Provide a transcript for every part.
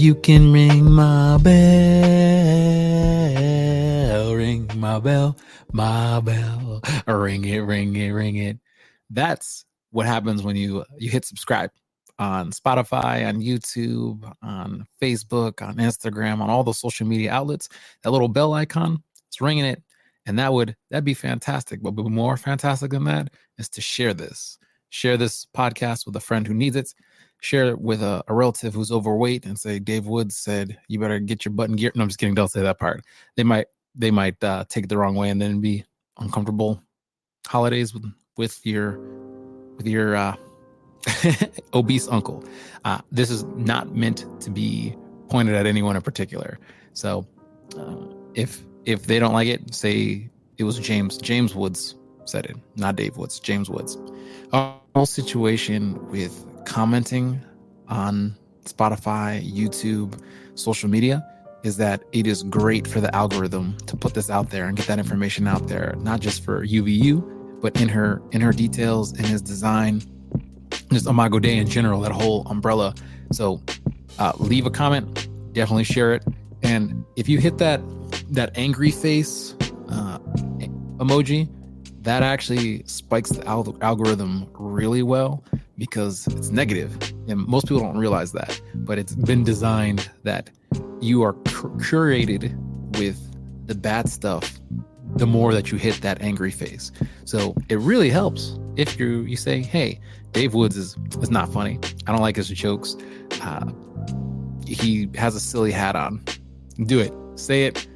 You can ring my bell, ring my bell, ring it, ring it, ring it. That's what happens when you hit subscribe on Spotify, on YouTube, on Facebook, on Instagram, on all the social media outlets. That little bell icon, it's ringing it. And that'd be fantastic. But more fantastic than that is to share this podcast with a friend who needs it. Share it with a relative who's overweight and say, Dave Woods said, you better get your butt in gear. No, I'm just kidding. Don't say that part. They might take it the wrong way and then be uncomfortable holidays with your obese uncle. This is not meant to be pointed at anyone in particular. So if they don't like it, say it was James Woods said it, not Dave Woods, James Woods. Our whole situation with commenting on Spotify, YouTube, social media is that it is great for the algorithm to put this out there and get that information out there, not just for UVU, but in her details, in his design, just Imago Dei in general, that whole umbrella. So leave a comment, definitely share it. And if you hit that angry face emoji, that actually spikes the algorithm really well because it's negative. And most people don't realize that, but it's been designed that you are curated with the bad stuff the more that you hit that angry face. So it really helps if you say, hey, Dave Woods is not funny. I don't like his jokes. He has a silly hat on. Do it. Say it.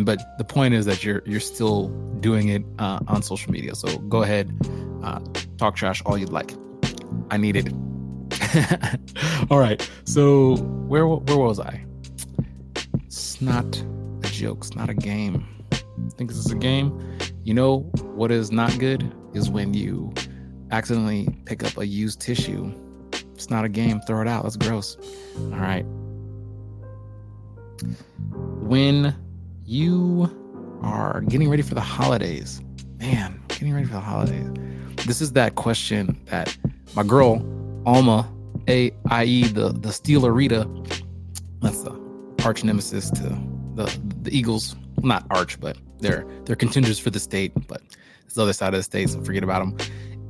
But the point is that you're still doing it on social media. So go ahead, talk trash all you'd like. I need it. All right. So where was I? It's not a joke. It's not a game. I think this is a game. You know what is not good is when you accidentally pick up a used tissue. It's not a game. Throw it out. That's gross. All right. When you are getting ready for the holidays, this is that question that my girl, Alma, i.e. the Steeler Rita, that's the arch nemesis to the Eagles. Not arch, but they're contenders for the state, but it's the other side of the state, so forget about them.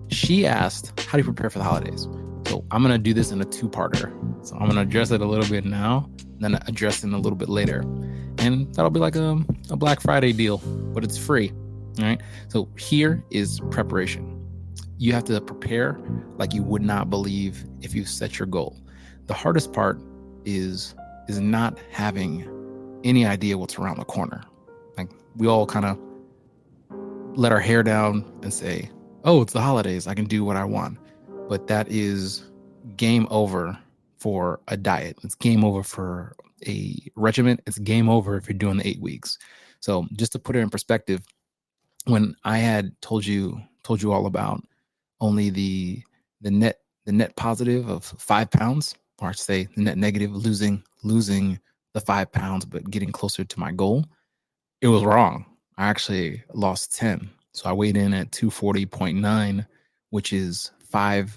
She asked, how do you prepare for the holidays? So I'm going to do this in a two-parter. So I'm going to address it a little bit now, then address it a little bit later. And that'll be like a Black Friday deal, but it's free. All right. So here is preparation. You have to prepare like you would not believe if you set your goal. The hardest part is not having any idea what's around the corner. Like we all kind of let our hair down and say, oh, it's the holidays. I can do what I want. But that is game over for a diet. It's game over for a regimen. It's game over if you're doing the 8 weeks. So just to put it in perspective, when I had told you all about only the net positive of 5 pounds, or I should say the net negative, losing the 5 pounds, but getting closer to my goal, it was wrong. I actually lost 10. So I weighed in at 240.9, which is 5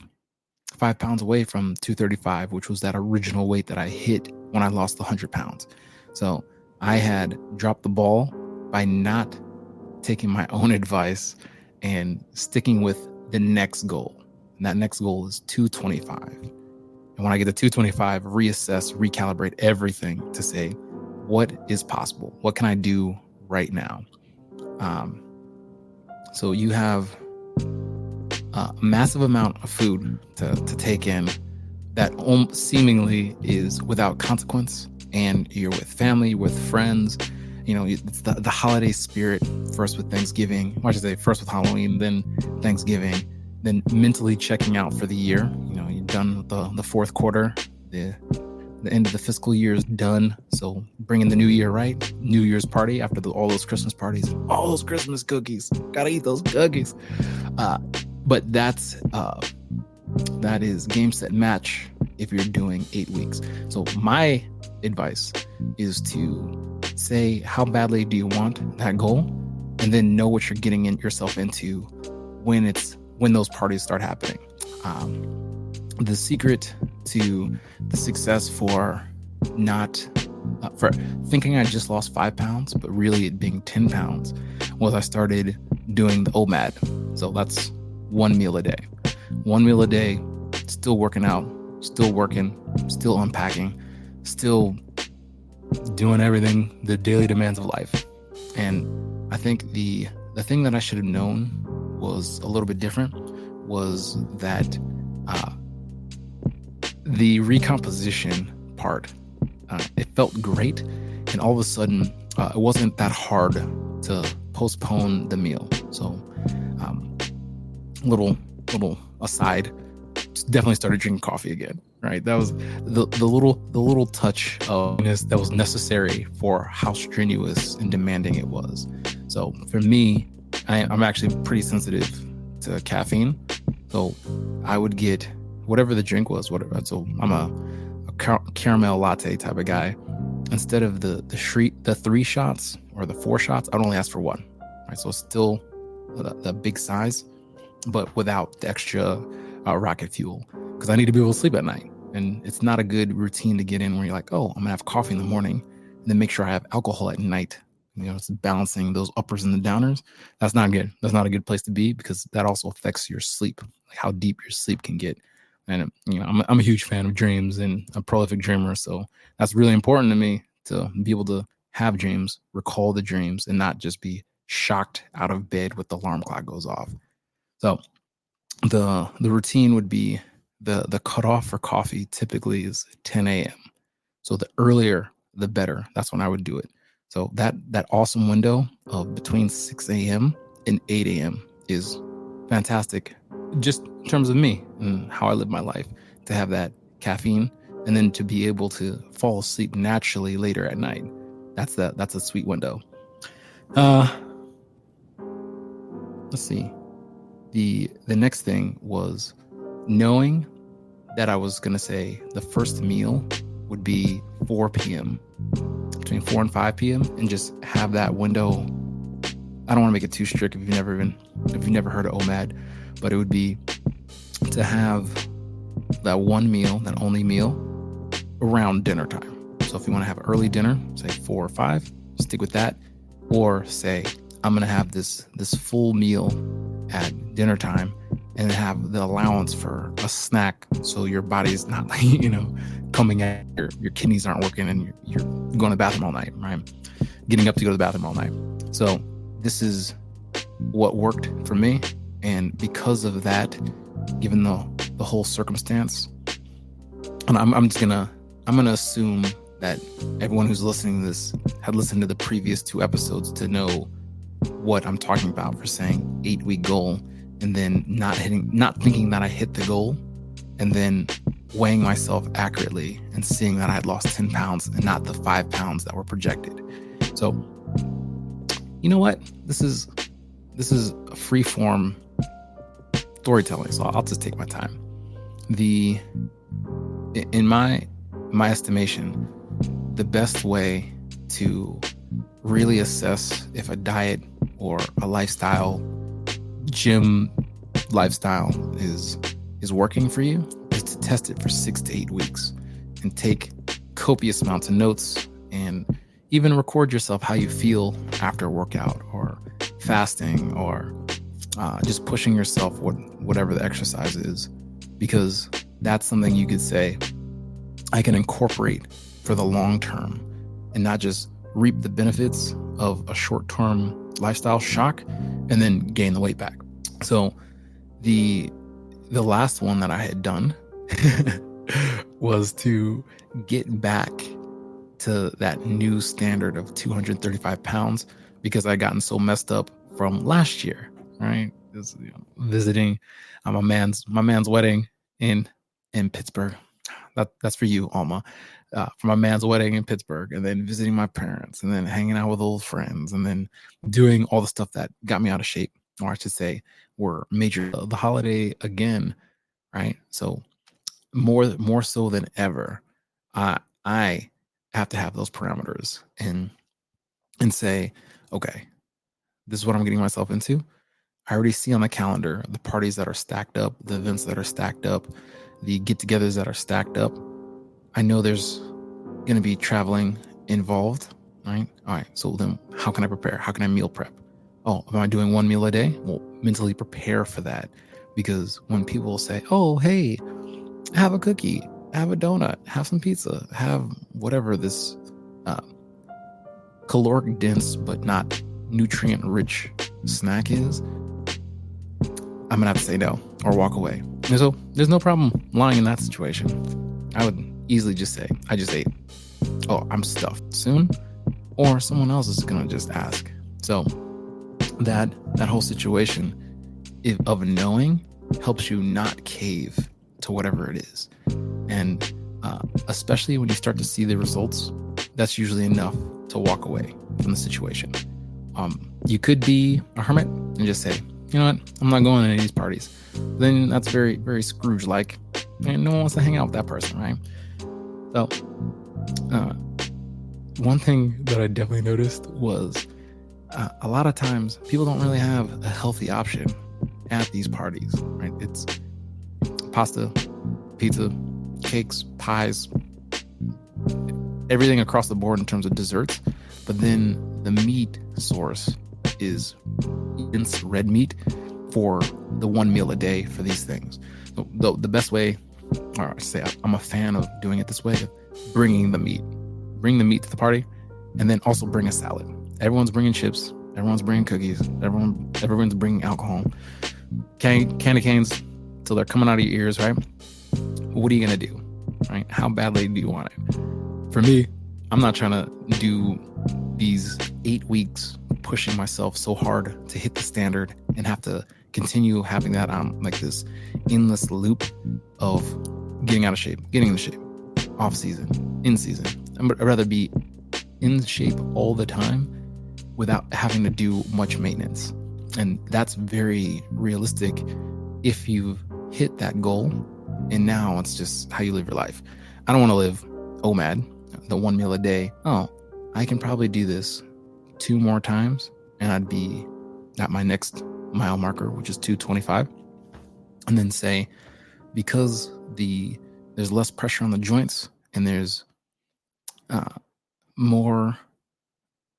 pounds away from 235, which was that original weight that I hit when I lost 100 pounds. So I had dropped the ball by not taking my own advice and sticking with the next goal. And that next goal is 225. And when I get to 225, reassess, recalibrate everything to say, what is possible? What can I do right now? So you have a massive amount of food to take in that seemingly is without consequence, and you're with family, with friends. You know, it's the holiday spirit, first with Thanksgiving, or I should say first with Halloween, then Thanksgiving, then mentally checking out for the year. You know, you're done with the fourth quarter, the end of the fiscal year is done. So bringing the new year, right? New Year's party after all those Christmas parties, all those Christmas cookies. Gotta eat those cookies. But that is game, set, match if you're doing 8 weeks. So my advice is to say, how badly do you want that goal? And then know what you're getting yourself into when those parties start happening. The secret to the success for not for thinking I just lost 5 pounds, but really it being 10 pounds was I started doing the OMAD. So that's 1 meal a day. 1 meal a day, still working out, still working, still unpacking, still doing everything, the daily demands of life. And I think the thing that I should have known was a little bit different was that the recomposition part, it felt great. And all of a sudden, it wasn't that hard to postpone the meal. So little aside, definitely started drinking coffee again. Right, that was the little touch of that was necessary for how strenuous and demanding it was. So for me, I'm actually pretty sensitive to caffeine. So I would get whatever the drink was, whatever. So I'm a caramel latte type of guy. Instead of the 3 shots or the 4 shots, I'd only ask for 1. Right, so still the big size, but without the extra rocket fuel, because I need to be able to sleep at night. And it's not a good routine to get in where you're like, oh, I'm gonna have coffee in the morning and then make sure I have alcohol at night. It's balancing those uppers and the downers. That's not good. That's not a good place to be, because that also affects your sleep, like how deep your sleep can get. And I'm a huge fan of dreams and a prolific dreamer, so that's really important to me to be able to have dreams, recall the dreams, and not just be shocked out of bed with the alarm clock goes off. So the routine would be the cutoff for coffee typically is 10 a.m. So the earlier, the better. That's when I would do it. So that awesome window of between 6 a.m. and 8 a.m. is fantastic, just in terms of me and how I live my life, to have that caffeine and then to be able to fall asleep naturally later at night. That's a sweet window. Let's see. The next thing was knowing that I was going to say the first meal would be 4 p.m., between 4 and 5 p.m., and just have that window. I don't want to make it too strict if you've never heard of OMAD, but it would be to have that one meal, that only meal, around dinner time. So if you want to have early dinner, say 4 or 5, stick with that. Or say, I'm going to have this full meal at dinner time and have the allowance for a snack, so your body's not coming at your kidneys aren't working and you're going to the bathroom all night, right? Getting up to go to the bathroom all night. So this is what worked for me, and because of that, given the whole circumstance, and I'm gonna assume that everyone who's listening to this had listened to the previous 2 episodes to know what I'm talking about for saying 8-week goal, and then not thinking that I hit the goal, and then weighing myself accurately and seeing that I had lost 10 pounds and not the 5 pounds that were projected. So, you know what? This is a free form storytelling, so I'll just take my time. In my estimation, the best way to really assess if a diet or a lifestyle, gym lifestyle is working for you is to test it for 6 to 8 weeks and take copious amounts of notes, and even record yourself how you feel after a workout or fasting or just pushing yourself, whatever the exercise is, because that's something you could say I can incorporate for the long term and not just reap the benefits of a short-term lifestyle shock and then gain the weight back. So the last one that I had done was to get back to that new standard of 235 pounds, because I gotten so messed up from last year, right? Visiting my man's wedding in Pittsburgh. That's for you, Alma. For my man's wedding in Pittsburgh, and then visiting my parents, and then hanging out with old friends, and then doing all the stuff that got me out of shape, or I should say, were major. The holiday again, right? So more so than ever, I have to have those parameters and say, okay, this is what I'm getting myself into. I already see on the calendar the parties that are stacked up, the events that are stacked up, the get-togethers that are stacked up. I know there's going to be traveling involved, right? All right. So then how can I prepare? How can I meal prep? Oh, am I doing one meal a day? Well, mentally prepare for that. Because when people say, oh, hey, have a cookie, have a donut, have some pizza, have whatever this caloric dense but not nutrient rich snack is, I'm gonna have to say no or walk away. And so there's no problem lying in that situation. I would easily just say, I just ate. Oh, I'm stuffed soon. Or someone else is gonna just ask. So that whole situation of knowing helps you not cave to whatever it is. And especially when you start to see the results, that's usually enough to walk away from the situation. You could be a hermit and just say, you know what, I'm not going to any of these parties. Then that's very, very Scrooge-like, and no one wants to hang out with that person, right? So one thing that I definitely noticed was a lot of times people don't really have a healthy option at these parties, right? It's pasta, pizza, cakes, pies, everything across the board in terms of desserts. But then the meat source is dense red meat for the one meal a day for these things. The best way, or I say I'm a fan of doing it this way, bringing the meat. Bring the meat to the party, and then also bring a salad. Everyone's bringing chips. Everyone's bringing cookies. Everyone's bringing alcohol. Candy canes till they're coming out of your ears, right? What are you going to do, right? How badly do you want it? For me, I'm not trying to do these 8 weeks pushing myself so hard to hit the standard and have to continue having that like this endless loop of getting out of shape, getting into shape, off season, in season. I'd rather be in shape all the time without having to do much maintenance. And that's very realistic if you've hit that goal and now it's just how you live your life. I don't want to live OMAD, the one meal a day. Oh, I can probably do this 2 more times and I'd be at my next mile marker, which is 2:25. And then say, because there's less pressure on the joints and there's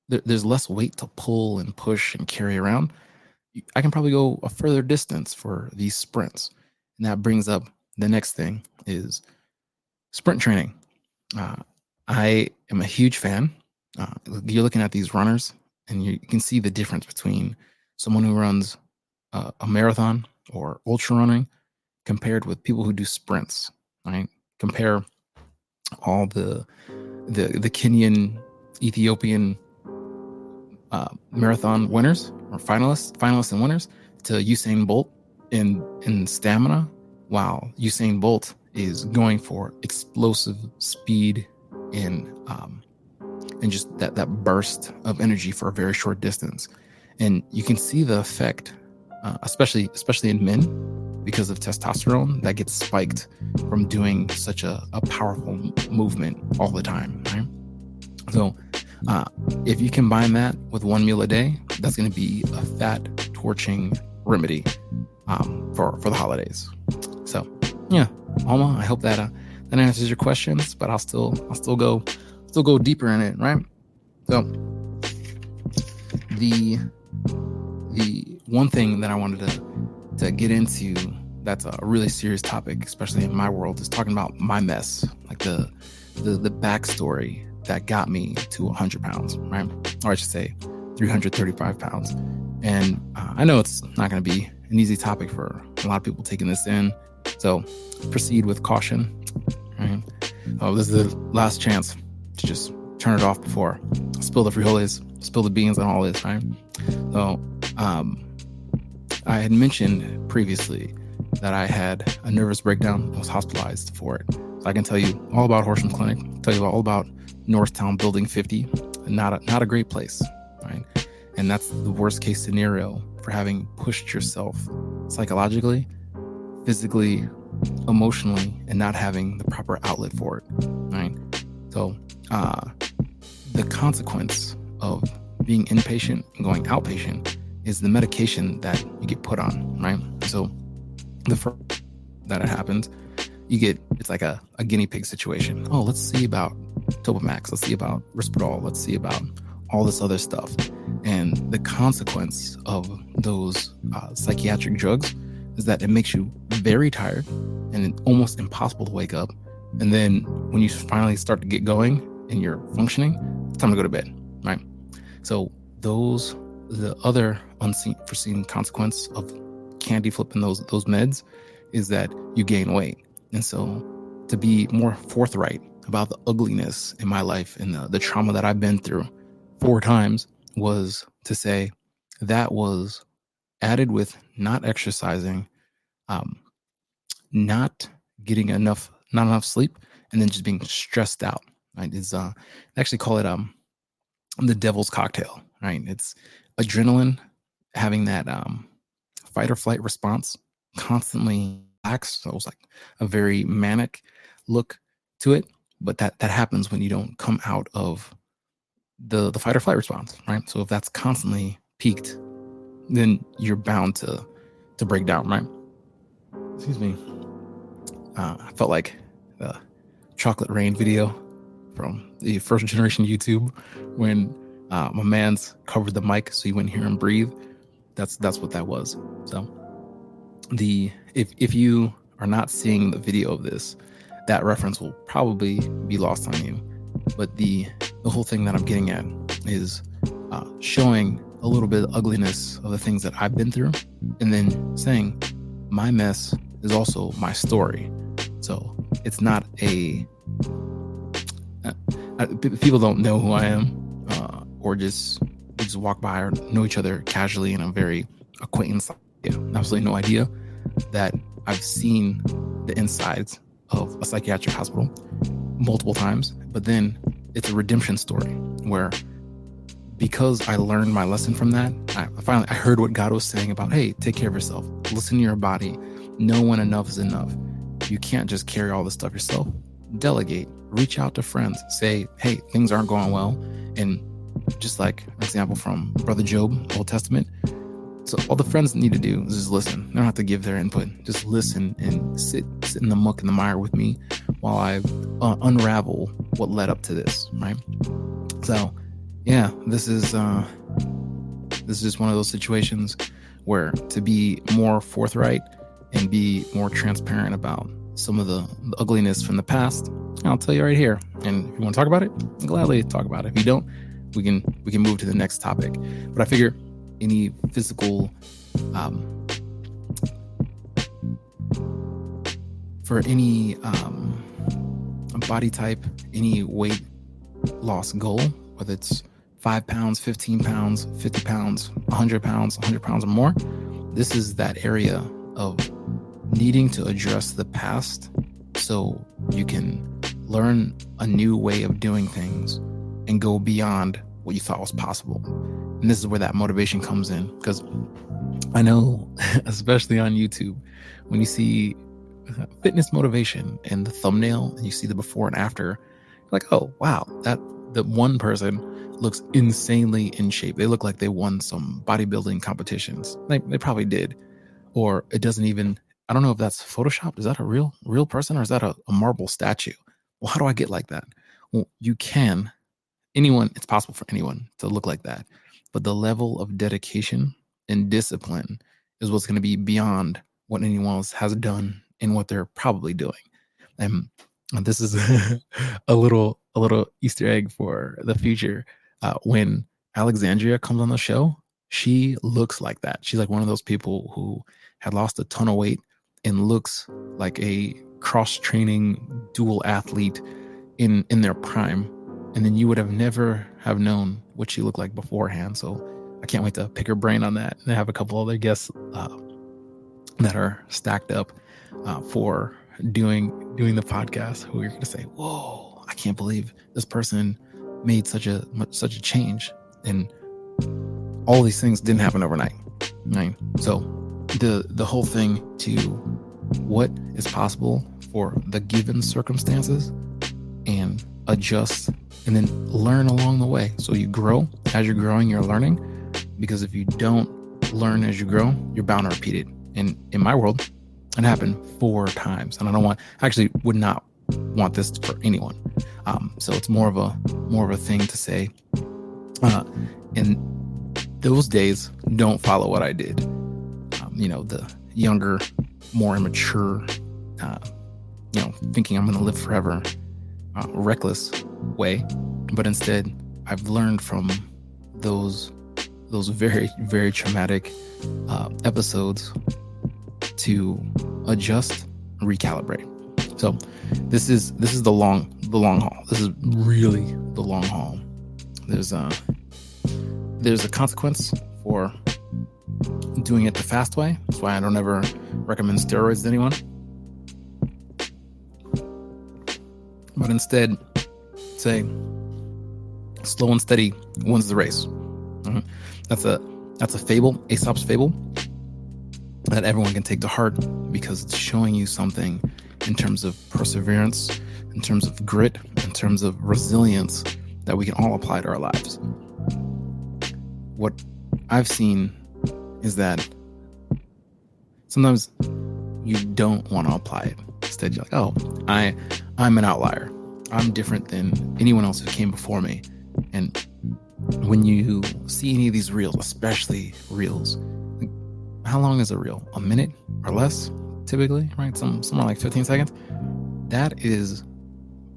there's less weight to pull and push and carry around, I can probably go a further distance for these sprints. And that brings up the next thing is sprint training. I am a huge fan. You're looking at these runners and you can see the difference between someone who runs a marathon or ultra running compared with people who do sprints, right? Compare all the Kenyan, Ethiopian marathon winners or finalists and winners to Usain Bolt in stamina, while Usain Bolt is going for explosive speed and just that burst of energy for a very short distance. And you can see the effect, especially in men, because of testosterone that gets spiked from doing such a powerful movement all the time, right? So if you combine that with one meal a day, that's going to be a fat torching remedy for the holidays. So yeah, Alma, I hope that answers your questions, but I'll still go deeper in it, right? So the one thing that I wanted to get into that's a really serious topic, especially in my world, is talking about my mess, like the backstory that got me to 100 pounds, right? Or I should say 335 pounds. And I know it's not going to be an easy topic for a lot of people taking this in. So proceed with caution, right? Oh, this is the last chance to just turn it off before I spill the frijoles, spill the beans and all this, right? So I had mentioned previously that I had a nervous breakdown and was hospitalized for it. So I can tell you all about Horsham Clinic, tell you all about Northtown Building 50, not a great place, right? And that's the worst case scenario for having pushed yourself psychologically, physically, emotionally, and not having the proper outlet for it, right? So the consequence of being inpatient and going outpatient is the medication that you get put on, right? So the first that it happens, it's like a guinea pig situation. Oh, let's see about Topamax. Let's see about Risperdal. Let's see about all this other stuff. And the consequence of those psychiatric drugs is that it makes you very tired and almost impossible to wake up. And then when you finally start to get going and you're functioning, it's time to go to bed, right? So the other unforeseen consequence of candy flipping those meds is that you gain weight. And so to be more forthright about the ugliness in my life and the trauma that I've been through 4 times was to say that was added with not exercising, not getting not enough sleep, and then just being stressed out. Right? It's they actually call it the devil's cocktail. Right? It's adrenaline, having that fight or flight response constantly acts. So it was like a very manic look to it, but that happens when you don't come out of the fight or flight response, right? So if that's constantly peaked, then you're bound to break down, right? Excuse me. I felt like the Chocolate Rain video from the first generation YouTube when my man's covered the mic so you wouldn't hear him breathe. That's what that was. So if you are not seeing the video of this, that reference will probably be lost on you. But the whole thing that I'm getting at is showing a little bit of ugliness of the things that I've been through, and then saying my mess is also my story. So it's not people don't know who I am, or just walk by or know each other casually in a very acquaintance. Absolutely no idea that I've seen the insides of a psychiatric hospital multiple times. But then it's a redemption story where, because I learned my lesson from that, I heard what God was saying about, hey, take care of yourself, listen to your body, know when enough is enough. You can't just carry all this stuff yourself. Delegate, reach out to friends, say, hey, things aren't going well. And just like an example from Brother Job, Old Testament, so all the friends need to do is just listen. They don't have to give their input. Just listen and sit in the muck and the mire with me while I unravel what led up to this, right? So, yeah, this is just one of those situations where to be more forthright and be more transparent about some of the ugliness from the past, I'll tell you right here. And if you want to talk about it, I'll gladly talk about it. If you don't, we can move to the next topic. But I figure any physical for any body type, any weight loss goal, whether it's 5 pounds, 15 pounds, 50 pounds, 100 pounds or more, this is that area of needing to address the past so you can learn a new way of doing things and go beyond what you thought was possible. And this is where that motivation comes in, because I know, especially on YouTube, when you see fitness motivation in the thumbnail and you see the before and after, you're like, oh, wow, the one person looks insanely in shape. They look like they won some bodybuilding competitions. They probably did. Or it doesn't even, I don't know if that's Photoshopped. Is that a real person, or is that a marble statue? Well, how do I get like that? Well, it's possible for anyone to look like that. But the level of dedication and discipline is what's going to be beyond what anyone else has done and what they're probably doing. And this is a little Easter egg for the future. When Alexandria comes on the show, she looks like that. She's like one of those people who had lost a ton of weight and looks like a cross-training dual athlete in their prime. And then you would have never have known what she looked like beforehand. So I can't wait to pick her brain on that. And I have a couple other guests that are stacked up for doing the podcast, who you're going to say, whoa, I can't believe this person made such a change. And all these things didn't happen overnight, right? So the whole thing to what is possible for the given circumstances and adjust and then learn along the way. So you grow. As you're growing, you're learning, because if you don't learn as you grow, you're bound to repeat it. And in my world, it happened 4 times. And I would not want this for anyone. So it's more of a thing to say, in those days, don't follow what I did. The younger, more immature, thinking I'm going to live forever, reckless way. But instead, I've learned from those very, very traumatic episodes to adjust, recalibrate. So this is the long haul. This is really the long haul. There's a consequence for doing it the fast way. That's why I don't ever recommend steroids to anyone. But instead, say slow and steady wins the race. Mm-hmm. That's a fable, Aesop's fable, that everyone can take to heart, because it's showing you something in terms of perseverance, in terms of grit, in terms of resilience that we can all apply to our lives. What I've seen is that sometimes you don't want to apply it. Instead, you're like, oh, I'm an outlier. I'm different than anyone else who came before me. And when you see any of these reels, especially reels, like, how long is a reel? A minute or less, typically, right? Somewhere like 15 seconds. That is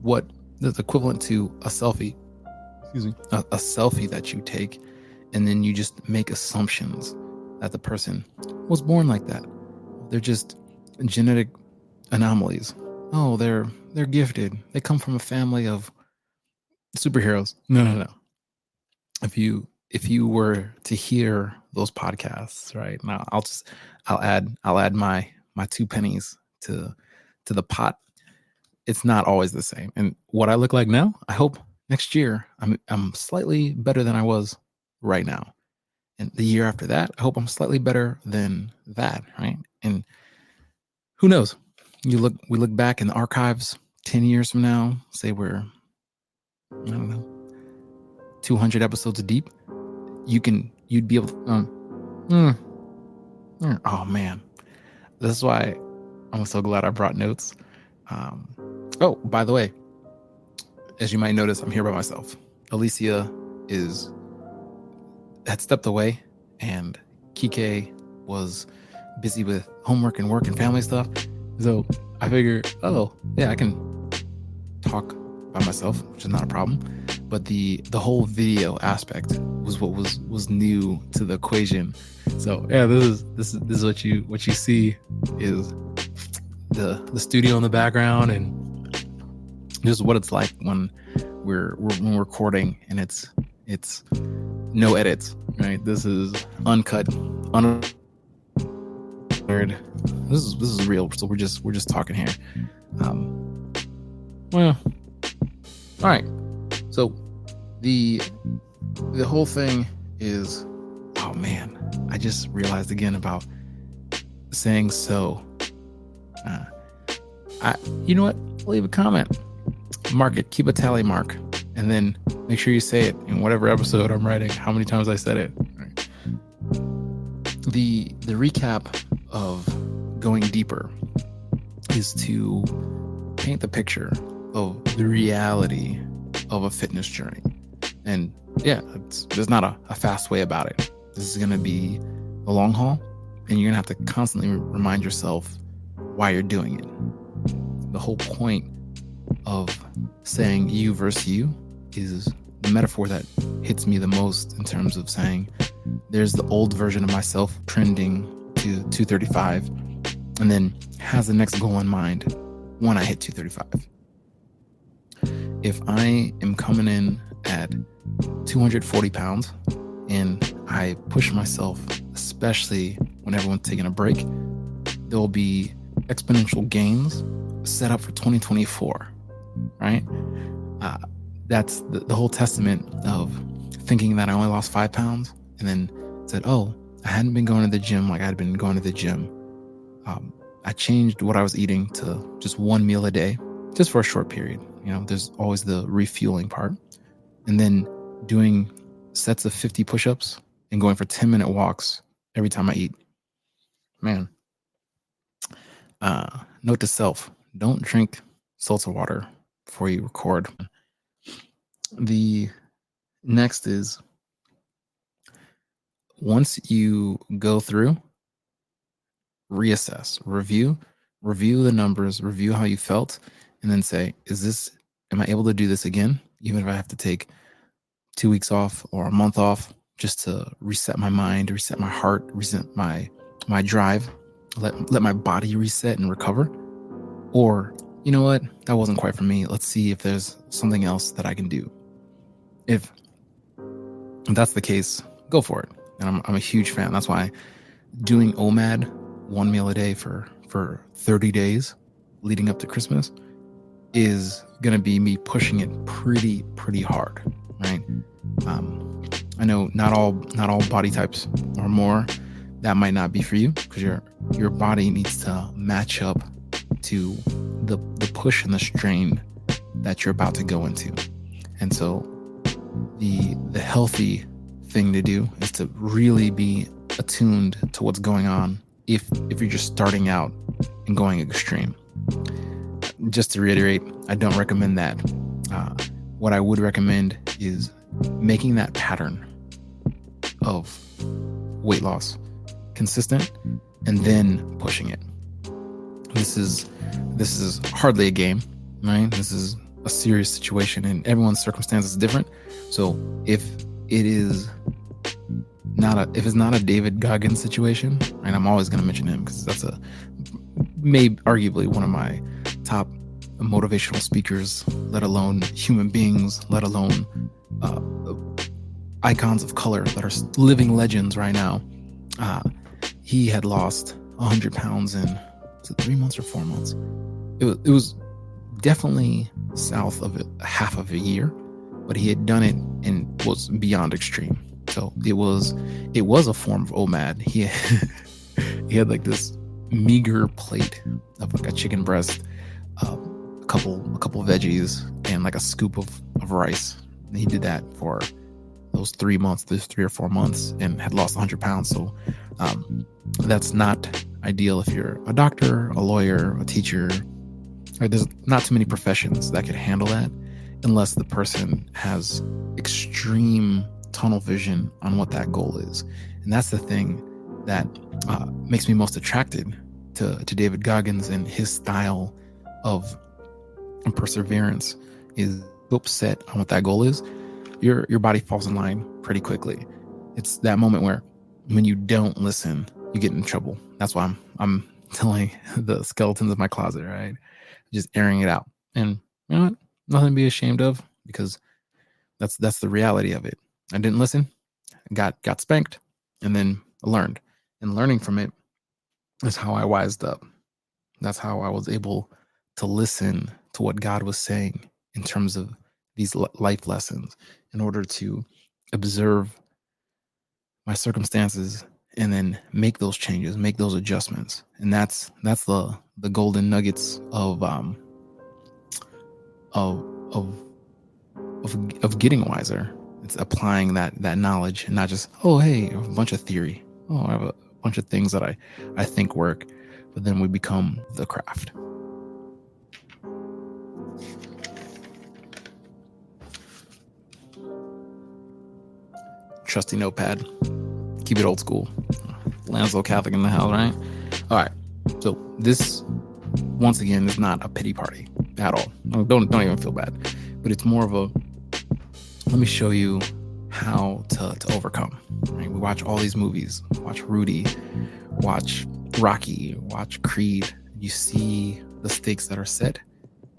what is equivalent to a selfie. Excuse me. A selfie that you take, and then you just make assumptions that the person was born like that. They're just genetic anomalies. Oh, they're gifted. They come from a family of superheroes. No. If you were to hear those podcasts, right now, I'll add my 2 pennies to the pot. It's not always the same. And what I look like now, I hope next year I'm slightly better than I was right now. And the year after that, I hope I'm slightly better than that, right? And who knows? We look back in the archives 10 years from now, say we're, I don't know, 200 episodes deep. You'd be able to, oh man, this is why I'm so glad I brought notes. Oh, by the way, as you might notice, I'm here by myself. Alicia had stepped away, and Kike was busy with homework and work and family stuff. So I figured, oh yeah, I can talk by myself, which is not a problem. But the whole video aspect was what was new to the equation. So yeah, this is what you see is the studio in the background, and just what it's like when we're recording, and it's no edits, right? This is uncut, this is real. So we're just talking here. Well, all right. So the whole thing is, oh man, I just realized again about saying so. You know what? Leave a comment, mark it, keep a tally mark, and then make sure you say it in whatever episode I'm writing, how many times I said it. Right. The recap of going deeper is to paint the picture of the reality of a fitness journey. And yeah, there's not a fast way about it. This is going to be a long haul, and you're going to have to constantly remind yourself why you're doing it. The whole point of saying you versus you is the metaphor that hits me the most, in terms of saying there's the old version of myself trending to 235, and then has the next goal in mind when I hit 235. If I am coming in at 240 pounds and I push myself, especially when everyone's taking a break, there will be exponential gains set up for 2024, right? That's the whole testament of thinking that I only lost 5 pounds, and then said, oh, I hadn't been going to the gym like I'd been going to the gym. I changed what I was eating to just 1 meal a day, just for a short period. There's always the refueling part. And then doing sets of 50 push-ups and going for 10-minute walks every time I eat. Man, note to self, don't drink seltzer water before you record. The next is, once you go through, reassess, review the numbers, review how you felt, and then say, am I able to do this again? Even if I have to take 2 weeks off or a month off, just to reset my mind, reset my heart, reset my drive, let my body reset and recover. Or, you know what, that wasn't quite for me. Let's see if there's something else that I can do. If that's the case, go for it. And I'm a huge fan. That's why doing OMAD, one meal a day for 30 days leading up to Christmas, is going to be me pushing it pretty hard, right? I know not all body types or more, that might not be for you, because your body needs to match up to the push and the strain that you're about to go into. And so the healthy thing to do is to really be attuned to what's going on if you're just starting out and going extreme. Just to reiterate, I don't recommend that. What I would recommend is making that pattern of weight loss consistent and then pushing it. This is hardly a game, right? This is a serious situation, and everyone's circumstance is different. So if it's not a David Goggins situation, and I'm always going to mention him because that's arguably one of my top motivational speakers, let alone human beings, let alone icons of color that are living legends right now. He had lost 100 pounds in, was it 3 months or 4 months? It was definitely south of half of a year, but he had done it and was beyond extreme. So it was a form of OMAD. He had like this meager plate of like a chicken breast, a couple veggies, and like a scoop of rice. And he did that for those 3 months, those 3 or 4 months, and had lost 100 pounds. So that's not ideal if you're a doctor, a lawyer, a teacher. There's not too many professions that could handle that unless the person has extreme tunnel vision on what that goal is. And that's the thing that makes me most attracted to David Goggins and his style of perseverance. Is set on what that goal is, your body falls in line pretty quickly. It's that moment where when you don't listen, you get in trouble. That's why I'm telling the skeletons of my closet, right? Just airing it out. And you know what? Nothing to be ashamed of, because that's the reality of it. I didn't listen, got spanked, and then learned. And learning from it is how I wised up. That's how I was able to listen to what God was saying in terms of these life lessons, in order to observe my circumstances and then make those changes, make those adjustments. And that's the golden nuggets of getting wiser. It's applying that knowledge, and not just, oh, hey, I have a bunch of theory. Oh, I have a bunch of things that I think work, but then we become the craft. Trusty notepad. Keep it old school. Lansdale Catholic in the house, right? All right. So this, once again, is not a pity party at all. Don't even feel bad. But it's more of a, let me show you how to overcome. Right? We watch all these movies. Watch Rudy. Watch Rocky. Watch Creed. You see the stakes that are set.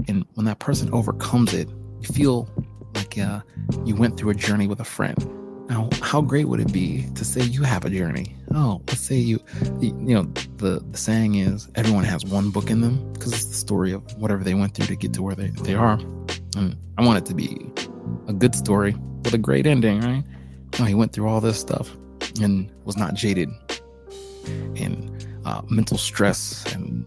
And when that person overcomes it, you feel like you went through a journey with a friend. Now, how great would it be to say you have a journey? Oh, let's say you know, the saying is everyone has one book in them, because it's the story of whatever they went through to get to where they are. And I want it to be a good story with a great ending, right? Oh, he went through all this stuff and was not jaded and mental stress and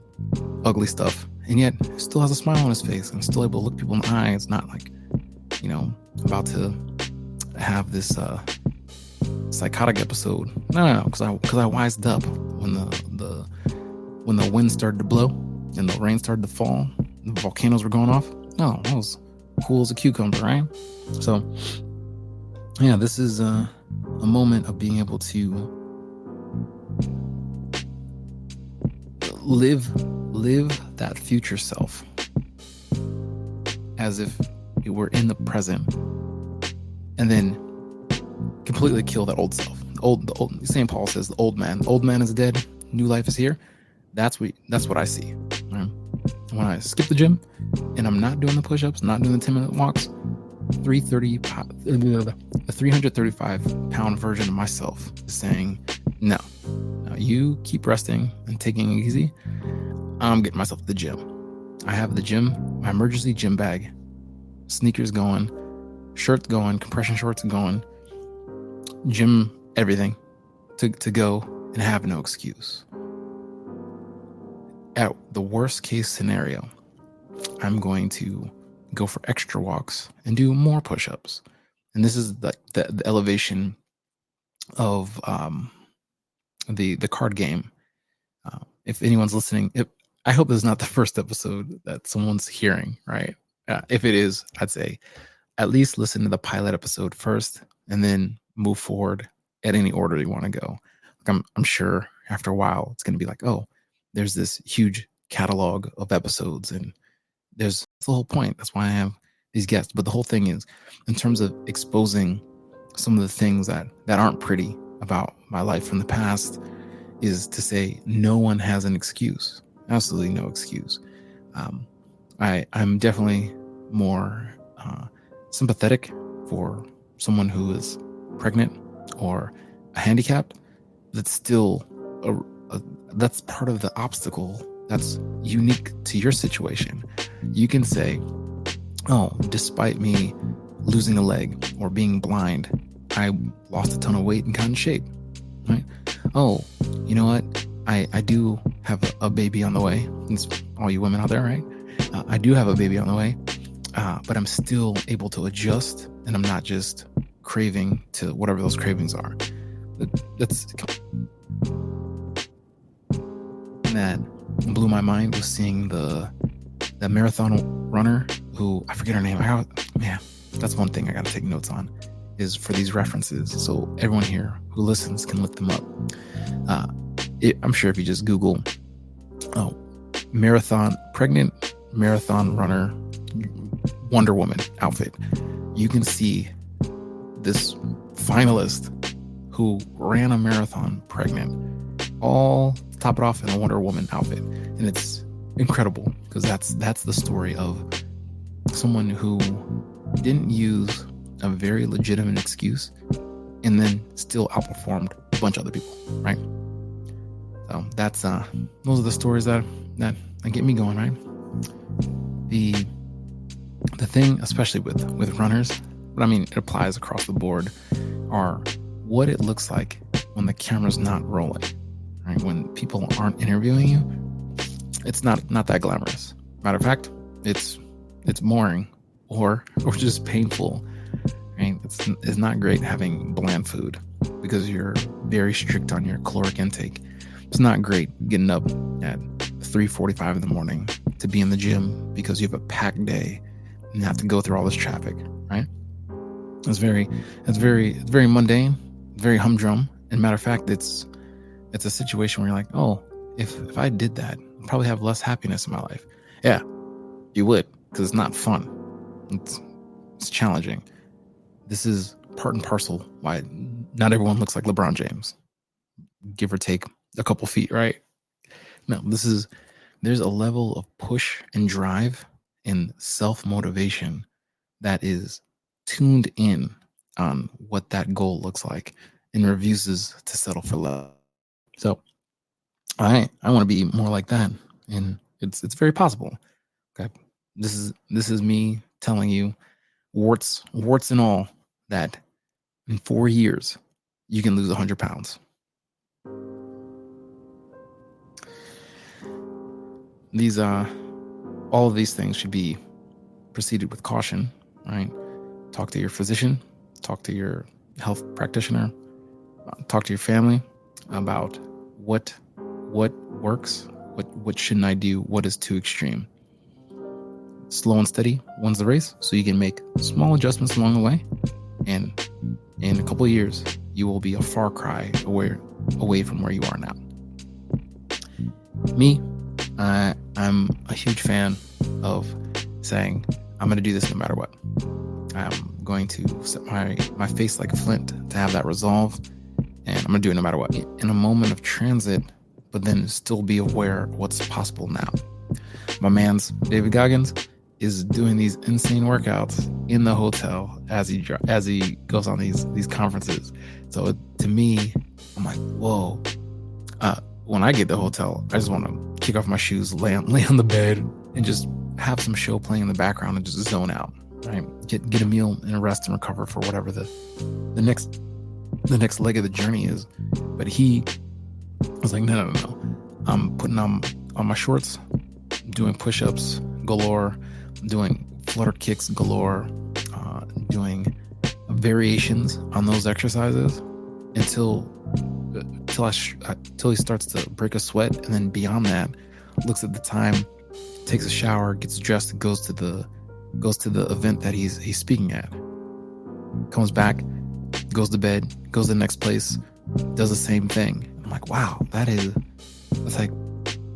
ugly stuff, and yet still has a smile on his face and still able to look people in the eye. It's not like, you know, about to have this psychotic episode. No, because I wised up when the wind started to blow and the rain started to fall. the volcanoes were going off. No, I was cool as a cucumber, right? So yeah, this is a moment of being able to live that future self as if it were in the present, and then completely kill that old self. The old St. Paul says the old man is dead, new life is here. That's what I see. Right? When I skip the gym and I'm not doing the push-ups, not doing the 10-minute walks, the 335-pound version of myself is saying, no, you keep resting and taking it easy. I'm getting myself to the gym. I have the gym, my emergency gym bag, sneakers going, shirts going, compression shorts going, gym, everything to go and have no excuse. At the worst case scenario, I'm going to go for extra walks and do more push-ups. And this is the elevation of the card game. If anyone's listening, I hope this is not the first episode that someone's hearing, right? If it is, I'd say at least listen to the pilot episode first and then move forward at any order you want to go. Like I'm sure after a while it's going to be like, oh, there's this huge catalog of episodes, and there's the whole point. That's why I have these guests. But the whole thing is, in terms of exposing some of the things that aren't pretty about my life from the past, is to say no one has an excuse. Absolutely no excuse. I'm definitely more sympathetic for someone who is pregnant or handicapped. That's still that's part of the obstacle that's unique to your situation. You can say, oh, despite me losing a leg or being blind, I lost a ton of weight and got in shape, right? Oh, you know what? I do have a baby on the way. It's all you women out there, right? I do have a baby on the way, but I'm still able to adjust, and I'm not just craving to whatever those cravings are. That's that blew my mind was seeing the marathon runner who, I forget her name. That's one thing I got to take notes on, is for these references, so everyone here who listens can look them up. I'm sure if you just Google, pregnant marathon runner Wonder Woman outfit, you can see this finalist who ran a marathon pregnant, all top it off in a Wonder Woman outfit. And it's incredible because that's the story of someone who didn't use a very legitimate excuse and then still outperformed a bunch of other people, right? So that's those are the stories that get me going, right? The thing, especially with runners, but I mean it applies across the board, are what it looks like when the camera's not rolling, right? When people aren't interviewing you, it's not that glamorous. Matter of fact, it's boring or just painful, right? It's not great having bland food because you're very strict on your caloric intake. It's not great getting up at 3:45 in the morning to be in the gym because you have a packed day and have to go through all this traffic, right? It's very mundane, very humdrum. And matter of fact, it's a situation where you're like, oh, if I did that, I'd probably have less happiness in my life. Yeah, you would, because it's not fun. It's challenging. This is part and parcel why not everyone looks like LeBron James, give or take a couple feet, right? No, there's a level of push and drive and self-motivation that is tuned in on what that goal looks like and refuses to settle for less. So I want to be more like that, and it's very possible. Okay, this is me telling you, warts and all, that in 4 years you can lose 100 pounds. These all of these things should be proceeded with caution, right? Talk to your physician, talk to your health practitioner, talk to your family about what works, what shouldn't I do, what is too extreme. slow and steady wins the race. So you can make small adjustments along the way, and in a couple of years, you will be a far cry away from where you are now. Me, I'm a huge fan of saying, I'm going to do this no matter what. I'm going to set my face like a flint to have that resolve, and I'm going to do it no matter what. In a moment of transit, but then still be aware of what's possible now. My man's David Goggins is doing these insane workouts in the hotel as he goes on these conferences. So to me, I'm like, whoa. When I get to the hotel, I just want to kick off my shoes, lay on the bed, and just have some show playing in the background and just zone out. Right? Get a meal and rest and recover for whatever the next leg of the journey is. But he was like, no. I'm putting on my shorts, doing push-ups galore, doing flutter kicks galore, doing variations on those exercises until he starts to break a sweat, and then beyond that, looks at the time, takes a shower, gets dressed, goes to the event that he's speaking at, comes back, goes to bed, goes to the next place, does the same thing. I'm like, wow, that's like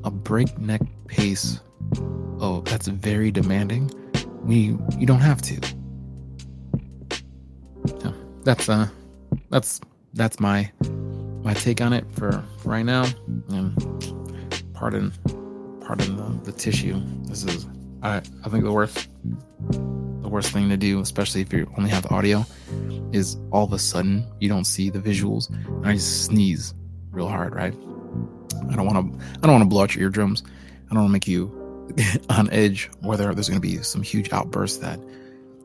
a breakneck pace. Oh, that's very demanding. You don't have to. Yeah, that's my take on it for right now. And pardon the tissue. This is I think the worst thing to do, especially if you only have the audio, is all of a sudden you don't see the visuals and I just sneeze real hard, right? I don't want to blow out your eardrums. I don't want to make you on edge, whether there's going to be some huge outburst that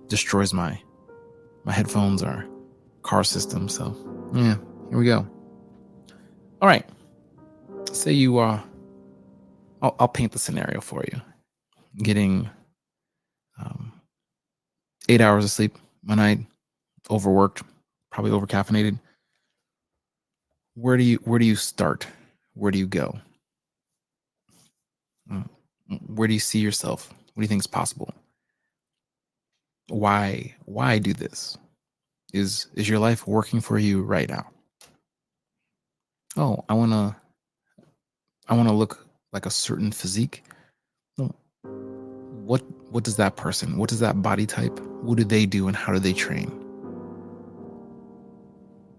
destroys my headphones or car system. So yeah, here we go. All right. Say you are, I'll paint the scenario for you. Getting 8 hours of sleep a night, overworked, probably overcaffeinated. Where do you start? Where do you go? Where do you see yourself? What do you think is possible? Why do this? Is your life working for you right now? Oh, I want to look like a certain physique. What does that person, what does that body type, what do they do and how do they train?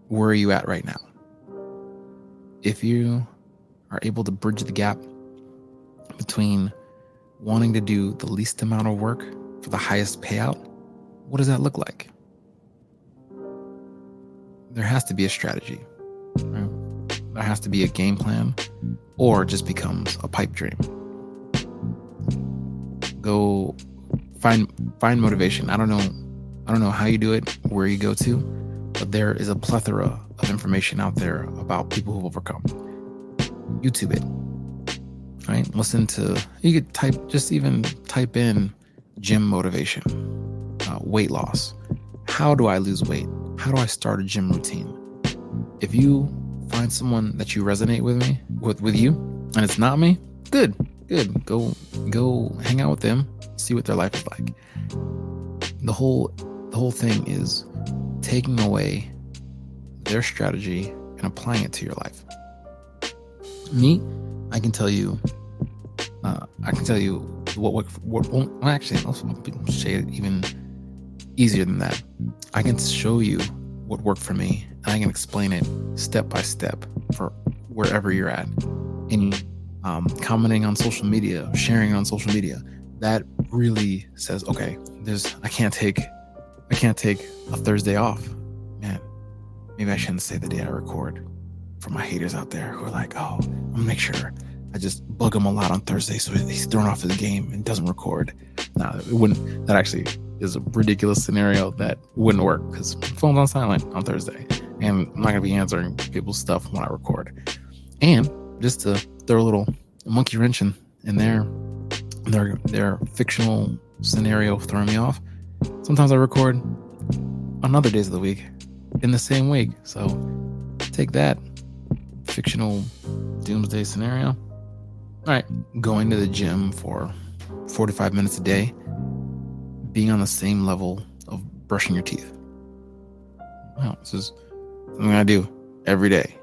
Where are you at right now? If you are able to bridge the gap between wanting to do the least amount of work for the highest payout, what does that look like? There has to be a strategy, right? There has to be a game plan, or it just becomes a pipe dream. Go find motivation. I don't know how you do it, where you go to, but there is a plethora of information out there about people who've overcome. YouTube it, right? You could type in gym motivation, weight loss. How do I lose weight? How do I start a gym routine? If you find someone that you resonate with you, and it's not me, good. Go hang out with them, see what their life is like. The whole thing is taking away their strategy and applying it to your life. Me, I can tell you what actually, I'll say it even easier than that. I can show you what worked for me, and I can explain it step by step for wherever you're at. And commenting on social media, sharing it on social media, that really says, okay, I can't take a Thursday off. Man, maybe I shouldn't say the day I record, for my haters out there who are like, oh, I'm gonna make sure I just bug him a lot on Thursday so he's thrown off his game and doesn't record. No, it wouldn't. That actually is a ridiculous scenario that wouldn't work, because phone's on silent on Thursday, and I'm not gonna be answering people's stuff when I record. And just to throw a little monkey wrench in their fictional scenario throwing me off, sometimes I record on other days of the week in the same week. So take that fictional doomsday scenario. All right, going to the gym for 45 minutes a day being on the same level of brushing your teeth. Wow, this is something I do every day.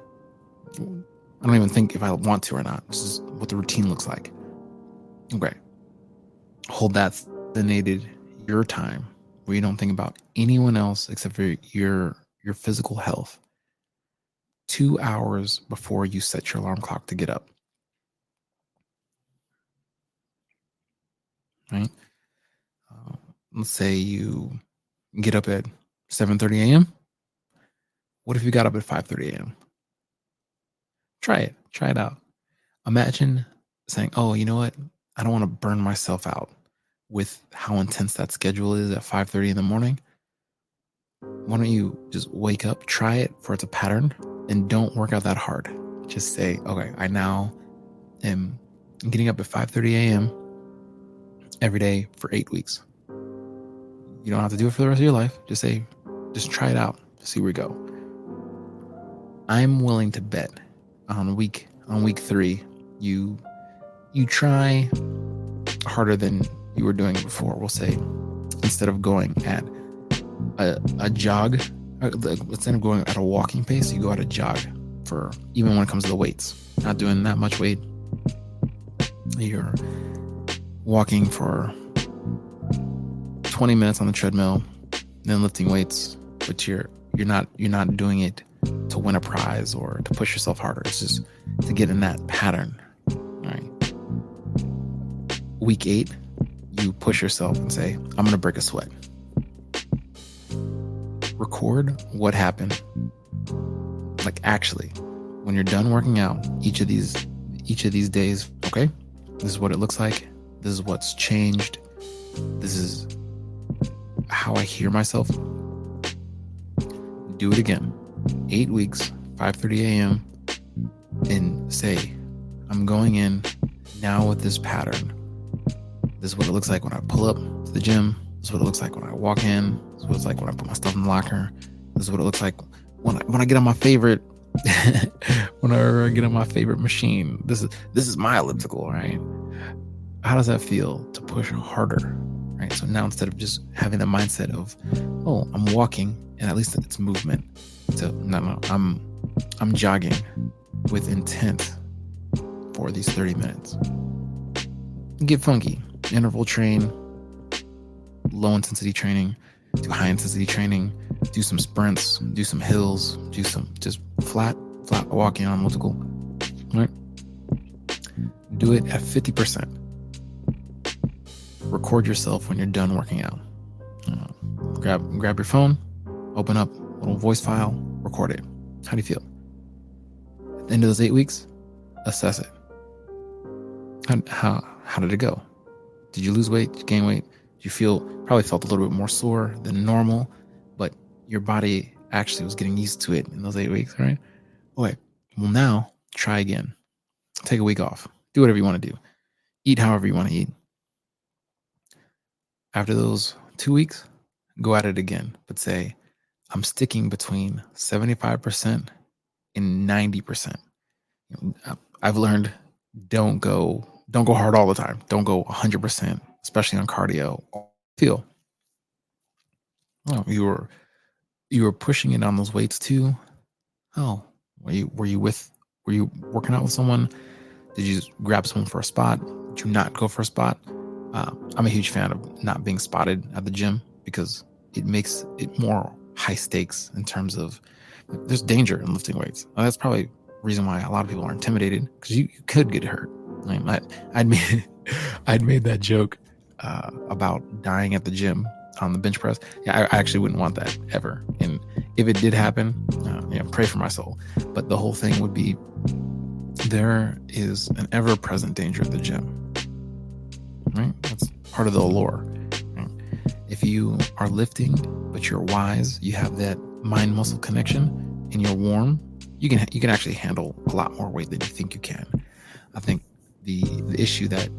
I don't even think if I want to or not. This is what the routine looks like. Okay. Hold that designated your time where you don't think about anyone else except for your physical health. 2 hours before you set your alarm clock to get up. Right? Let's say you get up at 7:30 a.m. What if you got up at 5:30 a.m.? Try it. Try it out. Imagine saying, oh, you know what? I don't want to burn myself out with how intense that schedule is at 5:30 in the morning. Why don't you just wake up, try it for it's a pattern, and don't work out that hard. Just say, okay, I now am getting up at 5:30 a.m. every day for 8 weeks. You don't have to do it for the rest of your life. Just try it out. See where you go. I'm willing to bet on week 3, you try harder than you were doing before. We'll say instead of going at a jog, instead of going at a walking pace, you go at a jog for even when it comes to the weights. Not doing that much weight. You're walking for 20 minutes on the treadmill, then lifting weights, but you're not doing it to win a prize or to push yourself harder. It's just to get in that pattern. All right. Week 8, you push yourself and say, I'm going to break a sweat. Record what happened. Like actually, when you're done working out each of these days, okay, this is what it looks like. This is what's changed. This is how I hear myself. Do it again. 8 weeks, 5:30 a.m. and say, I'm going in now with this pattern. This is what it looks like when I pull up to the gym. This is what it looks like when I walk in. This is what it's like when I put my stuff in the locker. This is what it looks like when I get on my favorite whenever I get on my favorite machine. This is my elliptical, right? How does that feel to push harder? Right. So now instead of just having the mindset of, oh, I'm walking and at least it's movement. So no, I'm jogging with intent for these 30 minutes. Get funky. Interval train, low intensity training, do high intensity training, do some sprints, do some hills, do some just flat walking on elliptical. Right? Do it at 50%. Record yourself when you're done working out. Grab your phone, open up a little voice file, record it. How do you feel? At the end of those 8 weeks, assess it. How did it go? Did you lose weight? Did you gain weight? Did you probably felt a little bit more sore than normal, but your body actually was getting used to it in those 8 weeks, right? Okay, well now try again. Take a week off. Do whatever you want to do. Eat however you want to eat. After those 2 weeks, go at it again, but say, I'm sticking between 75% and 90%. I've learned don't go hard all the time. Don't go 100%, especially on cardio. Feel. Oh, you were pushing it on those weights too. Oh, were you working out with someone? Did you grab someone for a spot? Did you not go for a spot? I'm a huge fan of not being spotted at the gym because it makes it more high stakes in terms of there's danger in lifting weights. That's probably the reason why a lot of people are intimidated, because you could get hurt. I'd made that joke about dying at the gym on the bench press. Yeah, I actually wouldn't want that ever. And if it did happen, pray for my soul. But the whole thing would be there is an ever-present danger at the gym. Right? That's part of the allure. Right? If you are lifting, but you're wise, you have that mind-muscle connection, and you're warm, you can actually handle a lot more weight than you think you can. I think the issue that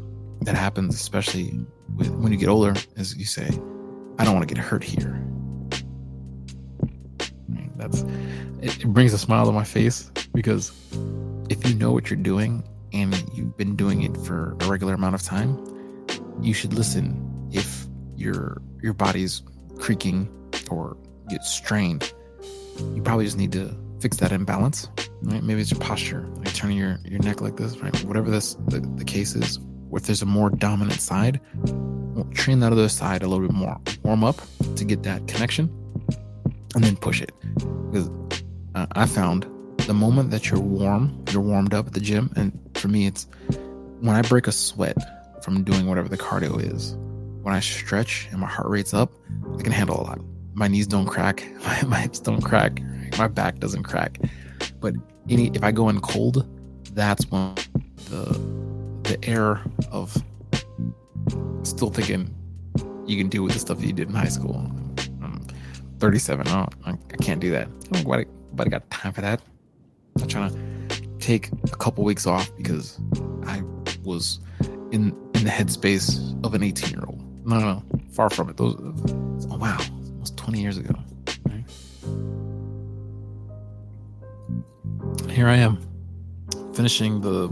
happens, especially when you get older, is you say, I don't want to get hurt here. Right? It brings a smile to my face, because if you know what you're doing and you've been doing it for a regular amount of time, you should listen if your body's creaking or get strained, you probably just need to fix that imbalance, right? Maybe it's your posture, like turning your neck like this, right? Whatever the case is, if there's a more dominant side, well, train that other side a little bit more, warm up to get that connection, and then push it. Because I found the moment that you're warmed up at the gym, and for me, it's when I break a sweat from doing whatever the cardio is. When I stretch and my heart rate's up, I can handle a lot. My knees don't crack, my hips don't crack, my back doesn't crack. But if I go in cold, that's when the air of still thinking you can do with the stuff you did in high school. I'm 37. I can't do that. Nobody got time for that. I'm trying to take a couple weeks off because I was in the headspace of an 18-year-old. No, far from it. Oh wow, almost 20 years ago. Right? Here I am, finishing the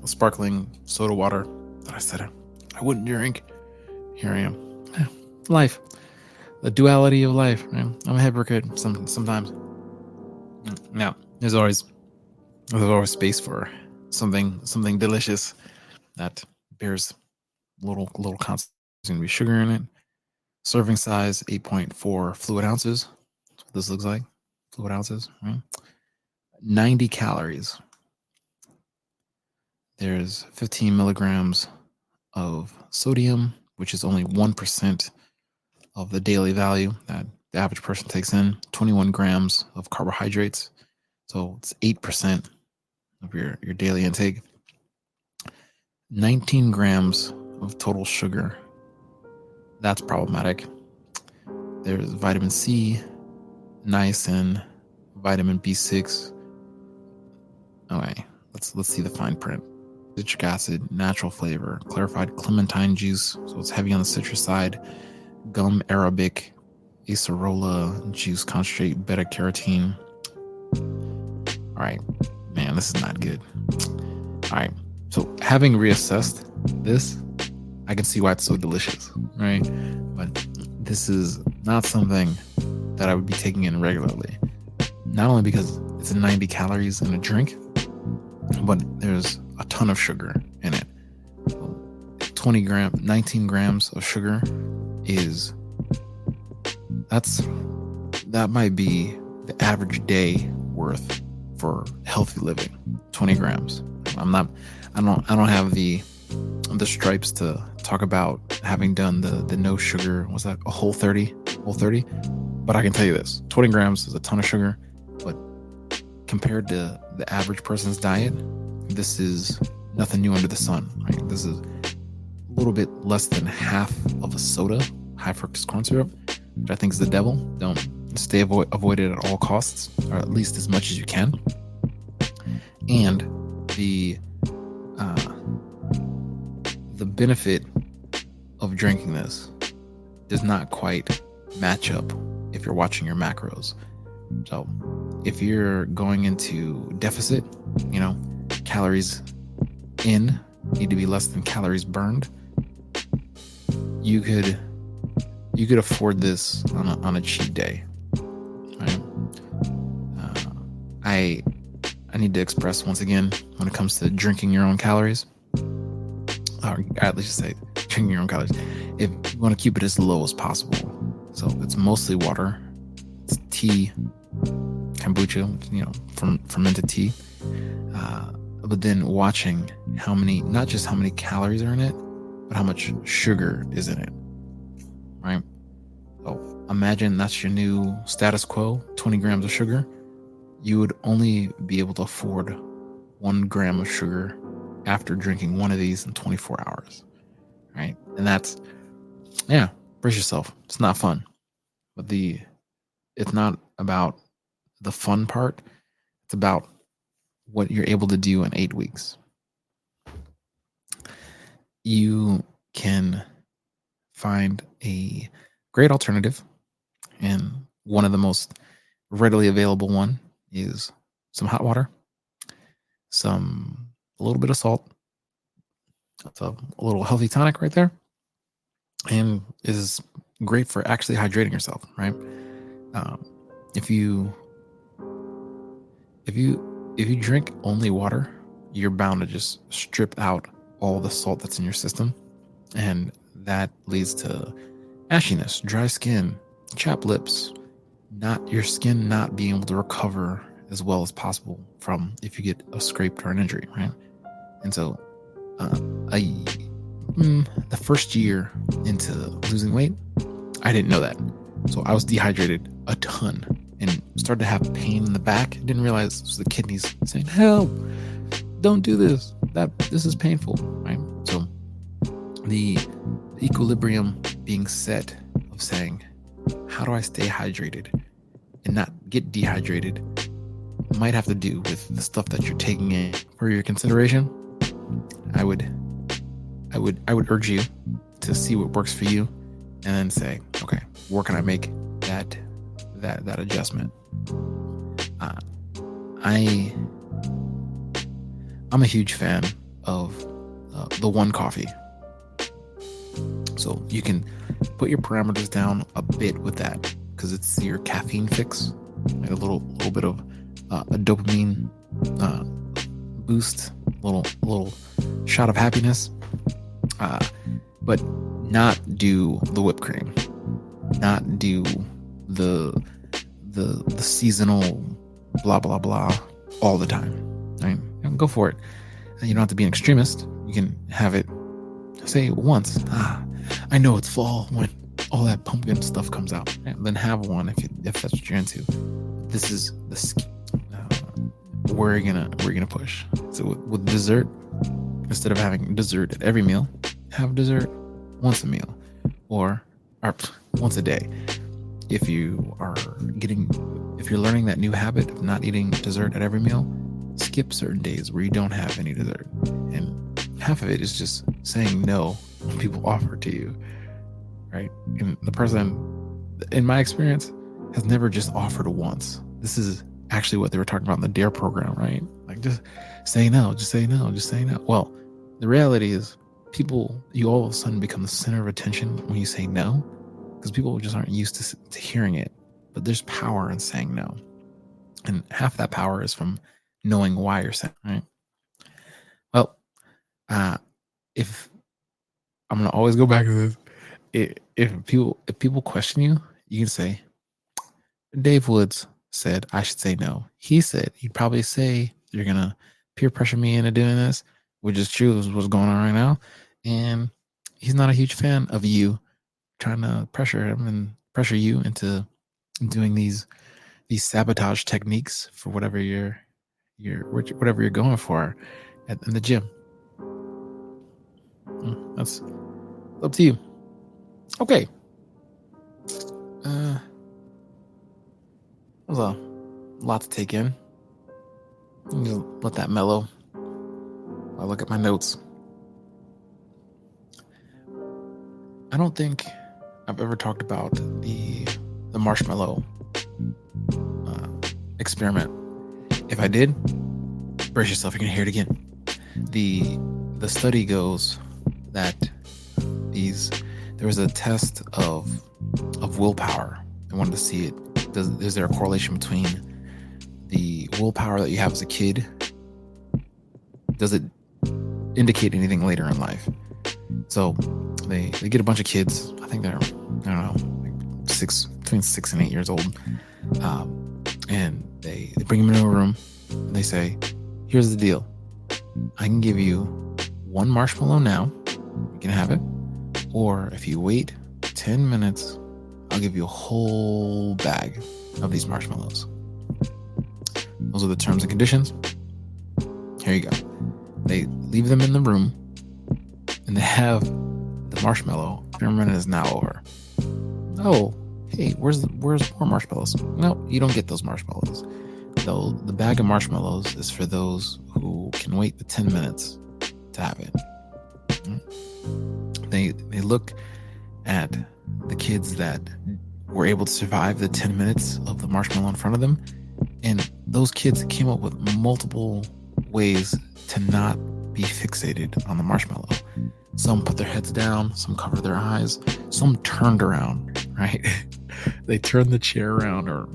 sparkling soda water that I said I wouldn't drink. Here I am. Yeah, life, the duality of life. Right? I'm a hypocrite sometimes. Now, there's always space for something delicious that bears little constants. There's gonna be sugar in it. Serving size 8.4 fluid ounces. That's what this looks like. Fluid ounces, right? 90 calories. There's 15 milligrams of sodium, which is only 1% of the daily value that the average person takes in. 21 grams of carbohydrates. So it's 8% of your daily intake. 19 grams of total sugar. That's problematic. There's vitamin C, niacin, vitamin B6. Okay, let's see the fine print. Citric acid, natural flavor, clarified clementine juice, so it's heavy on the citrus side. Gum arabic, acerola juice concentrate, beta carotene. All right, man, this is not good. All right, so having reassessed this, I can see why it's so delicious, right? But this is not something that I would be taking in regularly. Not only because it's 90 calories in a drink, but there's a ton of sugar in it. 19 grams of sugar that might be the average day worth for healthy living. 20 grams. I don't have the stripes to talk about having done the no sugar. Was that a whole 30? But I can tell you this: 20 grams is a ton of sugar. But compared to the average person's diet, this is nothing new under the sun. Right? This is a little bit less than half of a soda, high fructose corn syrup, which I think is the devil. Don't avoid it at all costs, or at least as much as you can. And the benefit of drinking this does not quite match up if you're watching your macros. So if you're going into deficit, calories in need to be less than calories burned, you could afford this on a cheat day. Right? I need to express once again, when it comes to drinking your own calories, or at least say drinking your own calories, if you want to keep it as low as possible. So it's mostly water, it's tea, kombucha, from fermented tea. But then watching not just how many calories are in it, but how much sugar is in it, right? So imagine that's your new status quo, 20 grams of sugar. You would only be able to afford 1 gram of sugar after drinking one of these in 24 hours, right? And that's, brace yourself. It's not fun, but it's not about the fun part. It's about what you're able to do in 8 weeks. You can find a great alternative, and one of the most readily available one is some hot water, a little bit of salt. That's a little healthy tonic right there. and is great for actually hydrating yourself, right? If you drink only water, you're bound to just strip out all the salt that's in your system, and that leads to ashiness, dry skin, chapped lips, not your skin not being able to recover as well as possible from if you get a scrape or an injury, right? And so, the first year into losing weight, I didn't know that. So I was dehydrated a ton and started to have pain in the back. Didn't realize it was the kidneys saying, "Help, don't do this. This is painful," right? So the equilibrium being set of saying, how do I stay hydrated and not get dehydrated, might have to do with the stuff that you're taking in for your consideration. I would urge you to see what works for you and then say, okay, where can I make that adjustment? I'm a huge fan of the One Coffee. So you can put your parameters down a bit with that because it's your caffeine fix, like a little bit of a dopamine boost, little shot of happiness, but not do the whipped cream, not do the seasonal blah blah blah all the time. Right? Go for it. You don't have to be an extremist. You can have it, say once. I know it's fall when all that pumpkin stuff comes out. And then have one if that's what you're into. This is where you're gonna push. So with dessert, instead of having dessert at every meal, have dessert once a meal or once a day. If you're learning that new habit of not eating dessert at every meal, skip certain days where you don't have any dessert. And half of it is just saying no when people offer it to you, right? And the person, in my experience, has never just offered once. This is actually what they were talking about in the DARE program, right? Like, just say no, just say no, just say no. Well, the reality is you all of a sudden become the center of attention when you say no, because people just aren't used to hearing it. But there's power in saying no. And half that power is from knowing why you're saying, right? Well, if I'm going to always go back to this, if people question you, you can say, Dave Woods said I should say no. He'd probably say you're going to peer pressure me into doing this, which is true, is what's going on right now. And he's not a huge fan of you trying to pressure him and pressure you into doing these sabotage techniques for whatever you're going for in the gym. That's up to you. Okay. That was a lot to take in. Just let that mellow. I look at my notes. I don't think I've ever talked about the marshmallow experiment. If I did, brace yourself, you're gonna hear it again. The study goes that there was a test of willpower. I wanted to see it. Is there a correlation between the willpower that you have as a kid? Does it indicate anything later in life? So they get a bunch of kids. I think they're, I don't know, between 6 and 8 years old, and they bring them into a room and they say, here's the deal, I can give you one marshmallow now, you can have it, or if you wait 10 minutes, I'll give you a whole bag of these marshmallows. Those are the terms and conditions. Here you go. They leave them in the room and they have the marshmallow. Experiment is now over. Oh, hey, where's more marshmallows? No, you don't get those marshmallows. Though the bag of marshmallows is for those who can wait the 10 minutes to have it. They look at the kids that were able to survive the 10 minutes of the marshmallow in front of them, and those kids came up with multiple ways to not be fixated on the marshmallow. Some put their heads down, some covered their eyes, some turned around, right? They turned the chair around or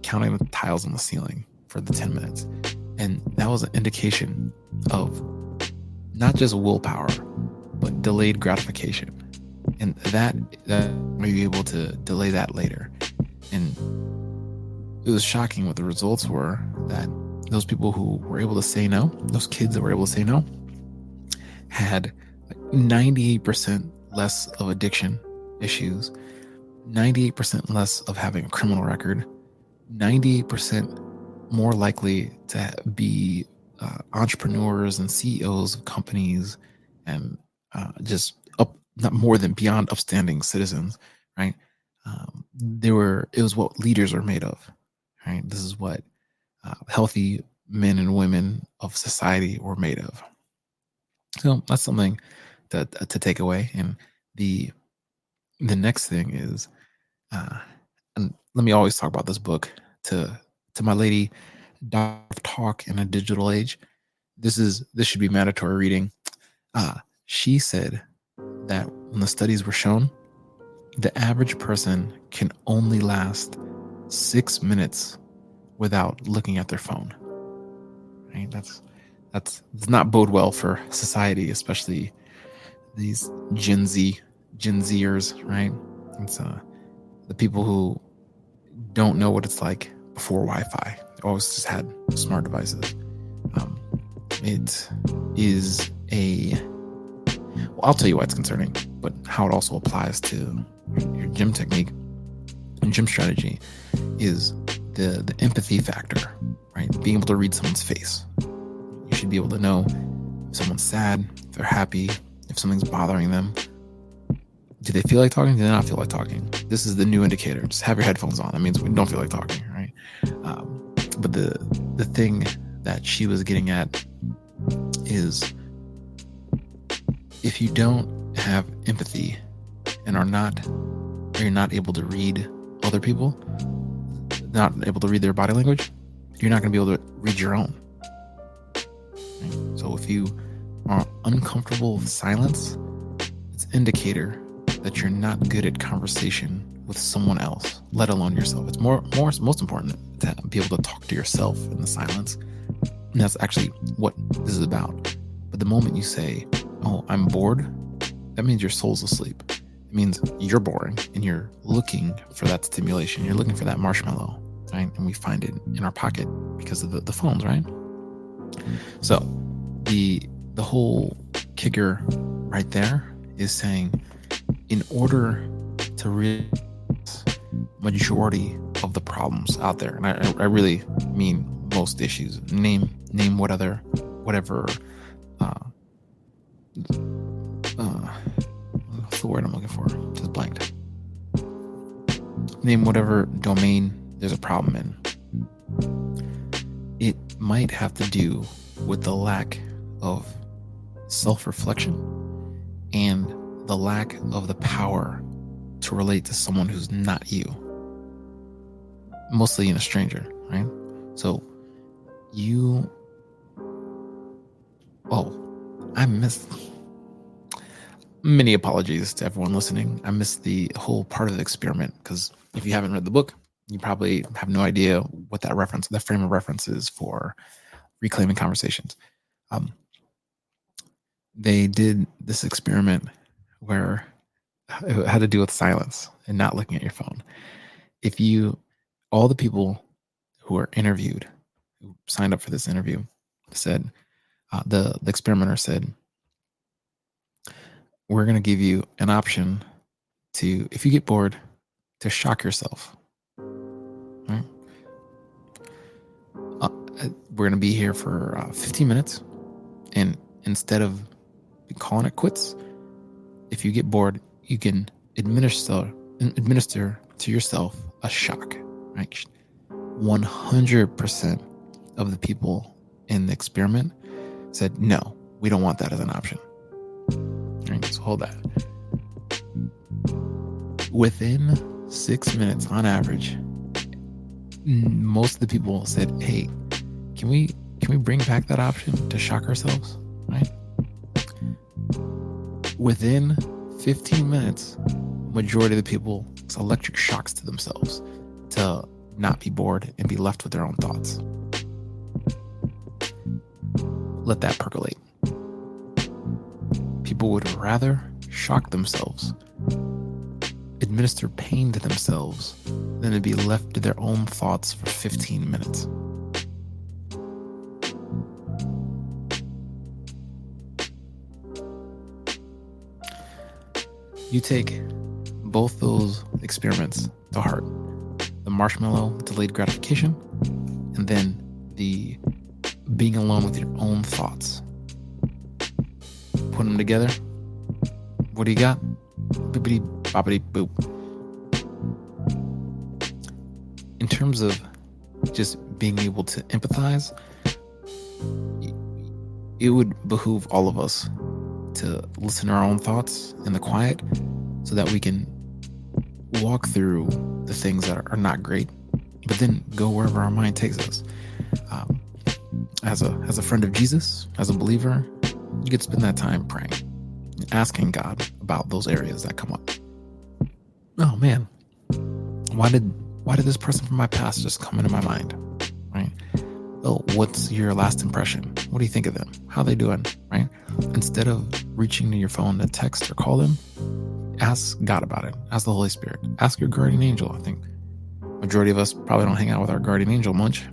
counting the tiles on the ceiling for the 10 minutes. And that was an indication of not just willpower, but delayed gratification. And that may be able to delay that later. And it was shocking what the results were, that those people who were able to say no, those kids that were able to say no, had 98% less of addiction issues, 98% less of having a criminal record, 98% more likely to be entrepreneurs and CEOs of companies, and just not more than beyond upstanding citizens, right? It was what leaders are made of, right? This is what healthy men and women of society were made of. So that's something to take away. And the next thing is, and let me always talk about this book to my lady, Dr. Talk in a Digital Age. This should be mandatory reading. She said that when the studies were shown, the average person can only last 6 minutes without looking at their phone. Right? That's does not bode well for society, especially these Gen Zers, right? It's the people who don't know what it's like before Wi-Fi. They always just had smart devices. It is well, I'll tell you why it's concerning, but how it also applies to your gym technique and gym strategy is the empathy factor, right? Being able to read someone's face. You should be able to know if someone's sad, if they're happy, if something's bothering them. Do they feel like talking? Do they not feel like talking? This is the new indicator. Just have your headphones on. That means we don't feel like talking, right? But the thing that she was getting at is, if you don't have empathy and you're not able to read other people, not able to read their body language, you're not going to be able to read your own. Right? So if you are uncomfortable with silence, it's an indicator that you're not good at conversation with someone else, let alone yourself. It's most important to be able to talk to yourself in the silence. And that's actually what this is about. But the moment you say, "Oh, I'm bored," that means your soul's asleep. It means you're boring and you're looking for that stimulation. You're looking for that marshmallow, right? And we find it in our pocket because of the phones, right? So the whole kicker right there is saying, in order to realize majority of the problems out there, and I really mean most issues. Name whatever what's the word I'm looking for? Just blanked. Name whatever domain there's a problem in. It might have to do with the lack of self-reflection and the lack of the power to relate to someone who's not you. Mostly in a stranger, right? So I missed, many apologies to everyone listening. I missed the whole part of the experiment, because if you haven't read the book, you probably have no idea what that frame of reference is for reclaiming conversations. They did this experiment where it had to do with silence and not looking at your phone. All the people who were interviewed, who signed up for this interview, said, the experimenter said, "We're going to give you an option to, if you get bored, to shock yourself. Right? We're going to be here for 15 minutes. And instead of calling it quits, if you get bored, you can administer to yourself a shock." Right? 100% of the people in the experiment said, "No, we don't want that as an option." Right, so hold that. Within 6 minutes on average, most of the people said, "Hey, can we bring back that option to shock ourselves?" Right? Within 15 minutes, majority of the people, it's electric shocks to themselves to not be bored and be left with their own thoughts. Let that percolate. People would rather shock themselves, administer pain to themselves, than to be left to their own thoughts for 15 minutes. You take both those experiments to heart. The marshmallow delayed gratification, and then the being alone with your own thoughts. Put them together. What do you got? Bippity boppity boop. In terms of just being able to empathize, it would behoove all of us to listen to our own thoughts in the quiet so that we can walk through the things that are not great, but then go wherever our mind takes us. As a friend of Jesus, as a believer, you could spend that time praying, asking God about those areas that come up. Oh man, why did this person from my past just come into my mind? Right? Oh, what's your last impression? What do you think of them? How are they doing? Right? Instead of reaching to your phone to text or call them, ask God about it. Ask the Holy Spirit. Ask your guardian angel. I think majority of us probably don't hang out with our guardian angel much.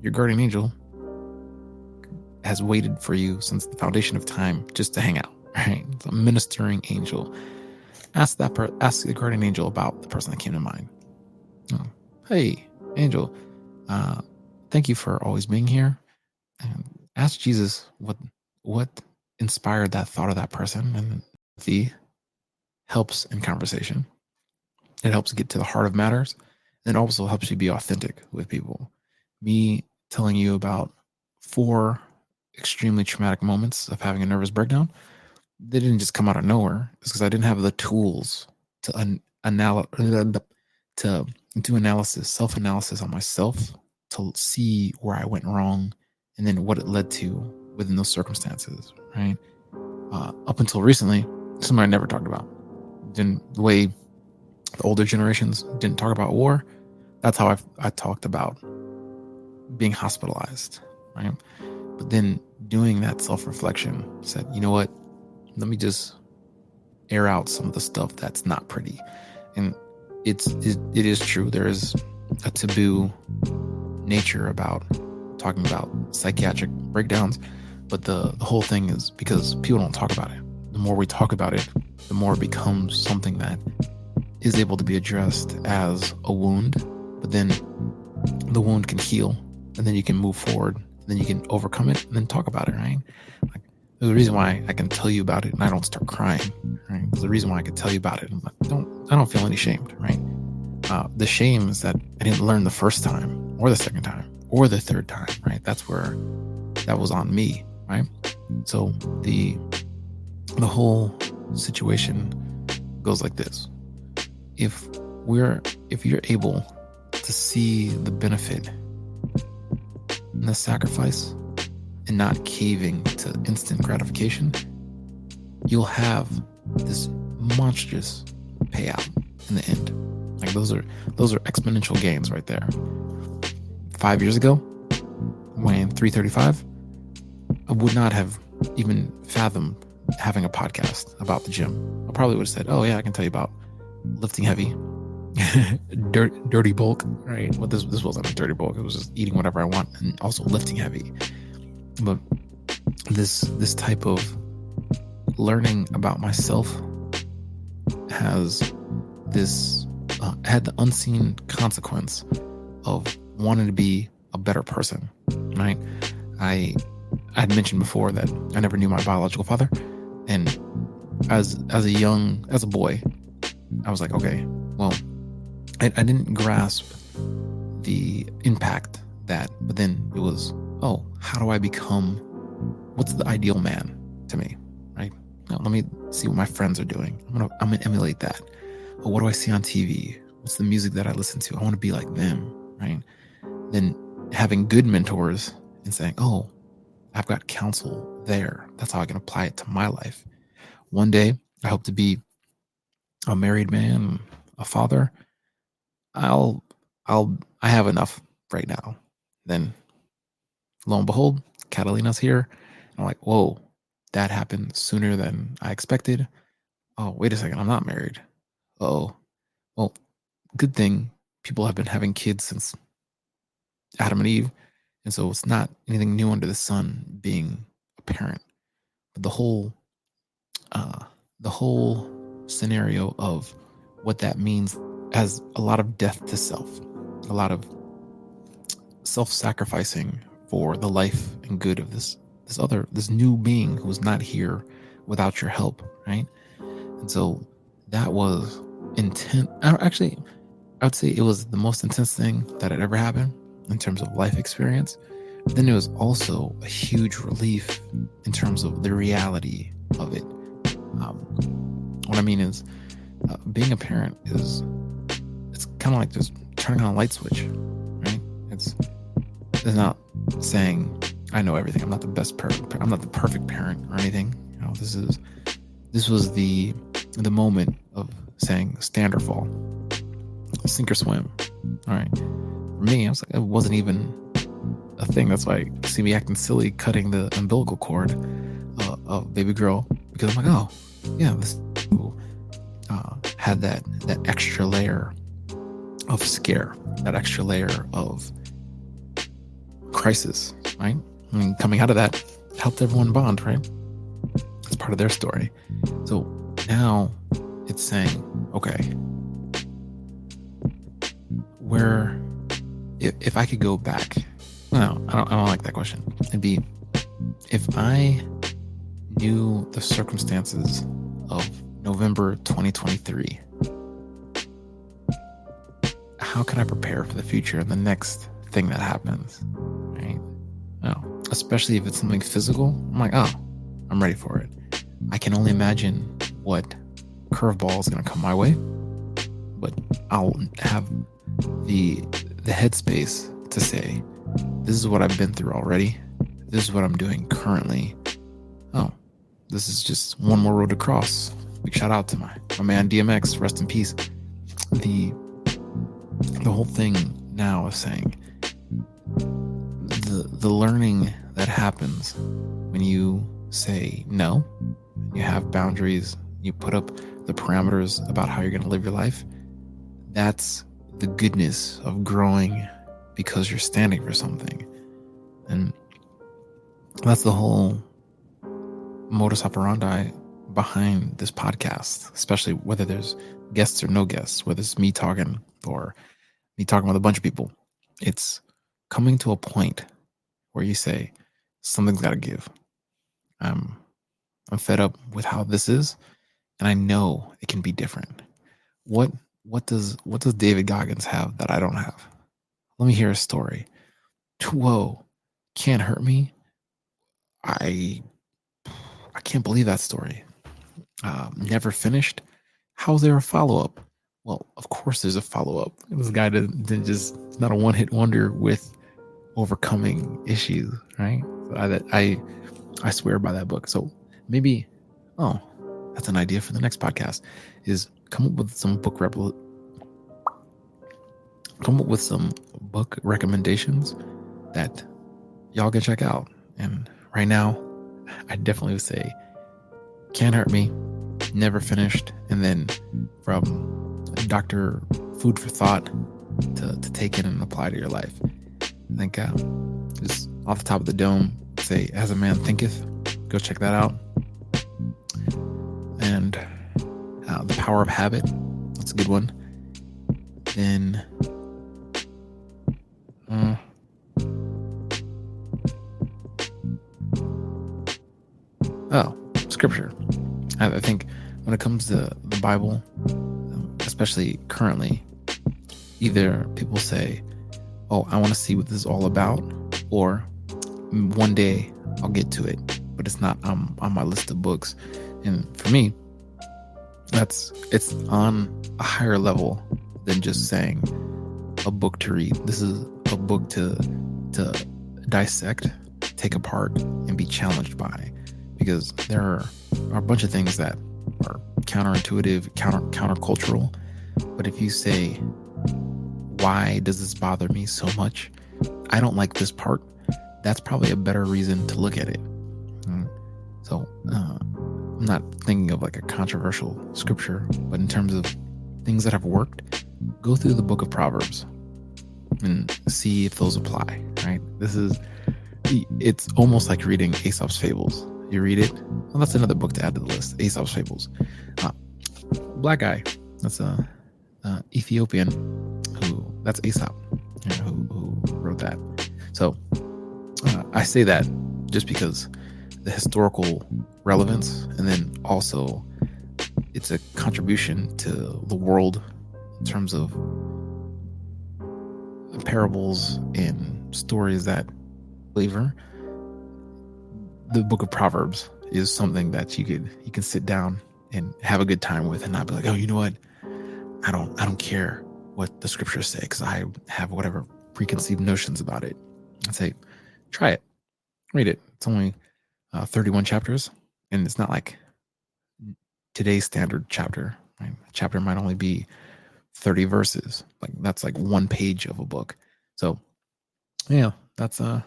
Your guardian angel has waited for you since the foundation of time just to hang out, right? It's a ministering angel. Ask the guardian angel about the person that came to mind. Oh, hey, angel, thank you for always being here. And ask Jesus what inspired that thought of that person, and the helps in conversation. It helps get to the heart of matters. And it also helps you be authentic with people. Me telling you about 4 extremely traumatic moments of having a nervous breakdown, they didn't just come out of nowhere. It's because I didn't have the tools to do analysis, self-analysis on myself, to see where I went wrong and then what it led to within those circumstances, right? Up until recently, something I never talked about. The way the older generations didn't talk about war, that's how I talked about being hospitalized, right? But then doing that self-reflection said, you know what? Let me just air out some of the stuff that's not pretty. And it is true. There is a taboo nature about talking about psychiatric breakdowns, but the whole thing is because people don't talk about it. The more we talk about it, the more it becomes something that is able to be addressed as a wound, but then the wound can heal, and then you can move forward, and then you can overcome it, and then talk about it, right? Like, there's a reason why I can tell you about it and I don't start crying, right? There's a reason why I can tell you about it and I don't feel any shamed, right? The shame is that I didn't learn the first time, or the second time, or the third time, right? That's where that was on me, right? So the whole situation goes like this. If you're able to see the benefit and the sacrifice and not caving to instant gratification, you'll have this monstrous payout in the end. Like those are exponential gains right there. 5 years ago, weighing 335, I would not have even fathomed having a podcast about the gym. I probably would have said, oh yeah, I can tell you about lifting heavy, dirty bulk, right? Well, this wasn't a dirty bulk. It was just eating whatever I want and also lifting heavy. But this type of learning about myself has had the unseen consequence of wanting to be a better person, right? I had mentioned before that I never knew my biological father, and as a boy, I was like, okay, well, I didn't grasp the impact that, but then it was, oh, how do I become, what's the ideal man to me, right? Now, let me see what my friends are doing. I'm gonna emulate that. Well, what do I see on TV? What's the music that I listen to? I want to be like them, right? Then having good mentors and saying, oh, I've got counsel there. That's how I can apply it to my life. one day I hope to be a married man, a father. I have enough right now. Then lo and behold, Catalina's here. I'm like, whoa, that happened sooner than I expected. Oh, wait a second, I'm not married. Oh, well, good thing people have been having kids since Adam and Eve. And so it's not anything new under the sun being a parent. But the whole scenario of what that means has a lot of death to self, a lot of self-sacrificing for the life and good of this new being who was not here without your help, right? And so that was intense. Actually, I would say it was the most intense thing that had ever happened in terms of life experience. But then it was also a huge relief in terms of the reality of it. What I mean is, being a parent it's kind of like just turning on a light switch, right? It's not saying I know everything. I'm not the best parent. I'm not the perfect parent or anything. This was the moment of saying stand or fall, sink or swim. All right. For me, I was like, it wasn't even a thing. That's why you see me acting silly cutting the umbilical cord of baby girl, because I'm like, oh yeah, this had that extra layer of scare, that extra layer of crisis, right? I mean, coming out of that helped everyone bond, right? It's part of their story. So now it's saying, okay, where if I could go back, no, I don't like that question. It'd be, if I knew the circumstances of November 2023, how can I prepare for the future and the next thing that happens, right? No, especially if it's something physical. I'm like, oh, I'm ready for it. I can only imagine what curveball is going to come my way, but I'll have the headspace to say, this is what I've been through already. This is what I'm doing currently. Oh, this is just one more road to cross. Big shout out to my man DMX, rest in peace. The whole thing now is saying the learning that happens when you say no, you have boundaries, you put up the parameters about how you're going to live your life. That's the goodness of growing because you're standing for something. And that's the whole modus operandi behind this podcast, especially whether there's guests or no guests, whether it's me talking or me talking with a bunch of people. It's coming to a point where you say, something's got to give. I'm fed up with how this is, and I know it can be different. What does David Goggins have that I don't have? Let me hear a story. Whoa, can't hurt me. I can't believe that story. Never finished. How's there a follow-up? Well, of course there's a follow-up. This guy didn't just, it's not a one-hit wonder with overcoming issues, right? I swear by that book. So maybe, that's an idea for the next podcast, is come up with some book recommendations that y'all can check out. And right now, I definitely would say Can't Hurt Me, Never Finished, and then from Dr. Food for Thought to take in and apply to your life. I think just off the top of the dome, say As a Man Thinketh. Go check that out. And The Power of Habit. That's a good one. Then scripture. I think when it comes to the Bible, especially currently, either people say, oh, I want to see what this is all about, or one day I'll get to it, but it's not on my list of books. And for me, it's on a higher level than just saying a book to read. This is a book to dissect, take apart, and be challenged by. because there are a bunch of things that are counterintuitive, countercultural. But if you say, why does this bother me so much? I don't like this part. That's probably a better reason to look at it. So I'm not thinking of like a controversial scripture, but in terms of things that have worked, go through the book of Proverbs and see if those apply, right? It's almost like reading Aesop's Fables. You read it, well, that's another book to add to the list, Aesop's Fables. Black guy, that's a Ethiopian that's Aesop, who wrote that. So I say that just because the historical relevance, and then also it's a contribution to the world in terms of parables and stories that flavor. The book of Proverbs is something that you can sit down and have a good time with, and not be like, oh, you know what? I don't care what the scriptures say because I have whatever preconceived notions about it. I'd say, try it, read it. It's only 31 chapters, and it's not like today's standard chapter. Right? A chapter might only be 30 verses. Like that's like one page of a book. So yeah, that's on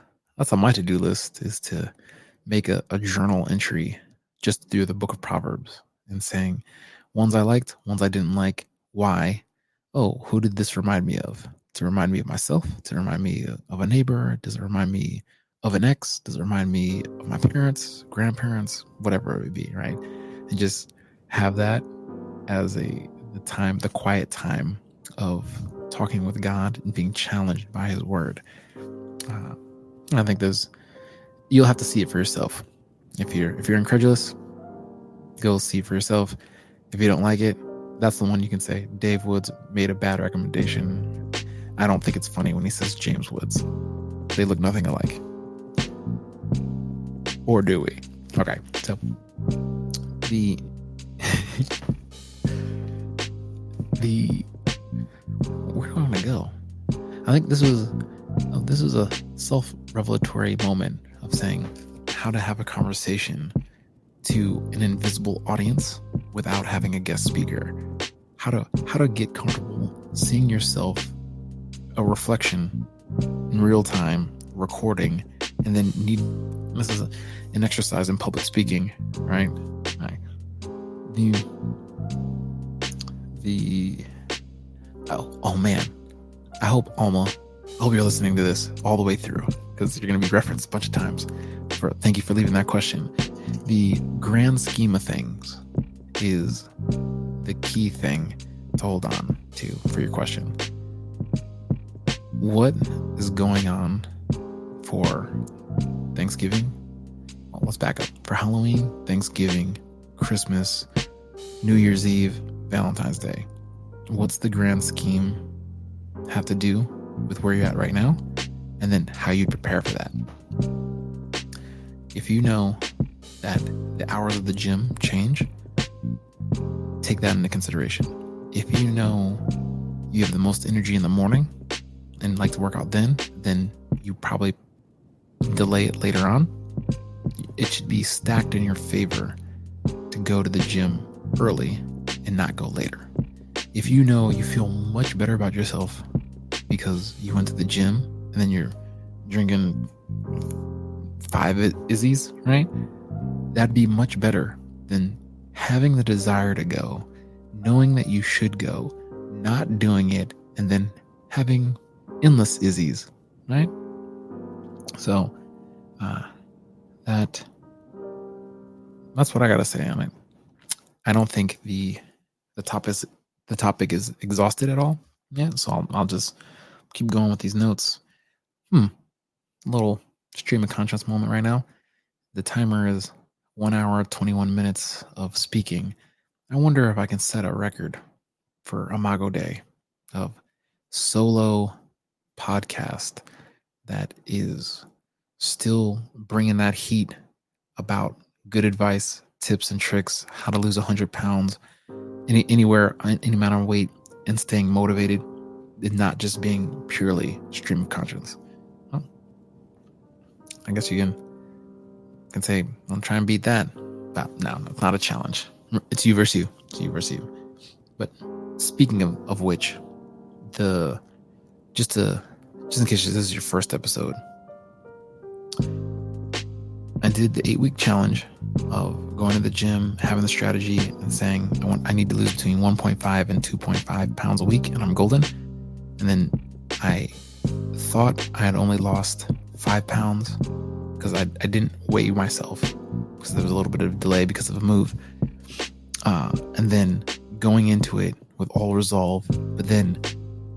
my to-do list, is to make a journal entry just through the book of Proverbs and saying ones I liked, ones I didn't like, why. Oh, who did this remind me of? Does it remind me of myself? Does it remind me of a neighbor? Does it remind me of an ex? Does it remind me of my parents, grandparents, whatever it would be, right? And just have that as the quiet time of talking with God and being challenged by His Word. I think you'll have to see it for yourself. If you're incredulous, go see for yourself. If you don't like it, that's the one you can say, Dave Woods made a bad recommendation. I don't think it's funny when he says James Woods. They look nothing alike. Or do we? Okay, so where do I want to go? I think this was a self-revelatory moment of saying how to have a conversation to an invisible audience without having a guest speaker. How to get comfortable seeing yourself, a reflection in real time, recording, and then this is an exercise in public speaking, right? Oh man, I hope you're listening to this all the way through, because you're going to be referenced a bunch of times. Thank you for leaving that question. The grand scheme of things is the key thing to hold on to for your question. What is going on for Thanksgiving? Well, let's back up. For Halloween, Thanksgiving, Christmas, New Year's Eve, Valentine's Day. What's the grand scheme have to do with where you're at right now? And then how you prepare for that. If you know that the hours of the gym change, take that into consideration. If you know you have the most energy in the morning and like to work out then you probably delay it later on. It should be stacked in your favor to go to the gym early and not go later. If you know you feel much better about yourself because you went to the gym and then you're drinking 5 Izzies, right? That'd be much better than having the desire to go, knowing that you should go, not doing it, and then having endless Izzies, right? So that's what I gotta say on it. I don't think the topic is exhausted at all. Yeah, so I'll just keep going with these notes. A little stream of conscience moment right now. The timer is 1 hour, 21 minutes of speaking. I wonder if I can set a record for Imago Dei of solo podcast that is still bringing that heat about good advice, tips and tricks, how to lose 100 pounds, anywhere, any amount of weight, and staying motivated, and not just being purely stream of conscience. Well, I guess you can can say, "I'll try and beat that." But no, it's not a challenge. It's you versus you. It's you versus you. But speaking of which, just in case this is your first episode, I did the 8-week challenge of going to the gym, having the strategy, and saying I need to lose between 1.5 and 2.5 pounds a week, and I'm golden. And then I thought I had only lost 5 pounds because I didn't weigh myself because there was a little bit of delay because of a move. And then going into it with all resolve, but then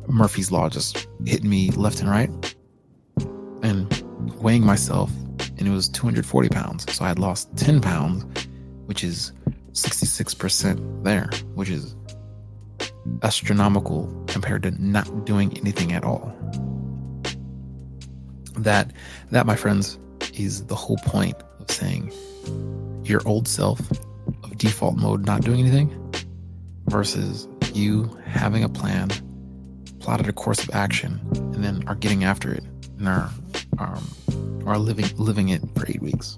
Murphy's Law just hit me left and right, and weighing myself, and it was 240 pounds. So I had lost 10 pounds, which is 66% there, which is astronomical compared to not doing anything at all. That, my friends, is the whole point of saying your old self of default mode not doing anything versus you having a plan, plotted a course of action, and then are getting after it and are living it for 8 weeks.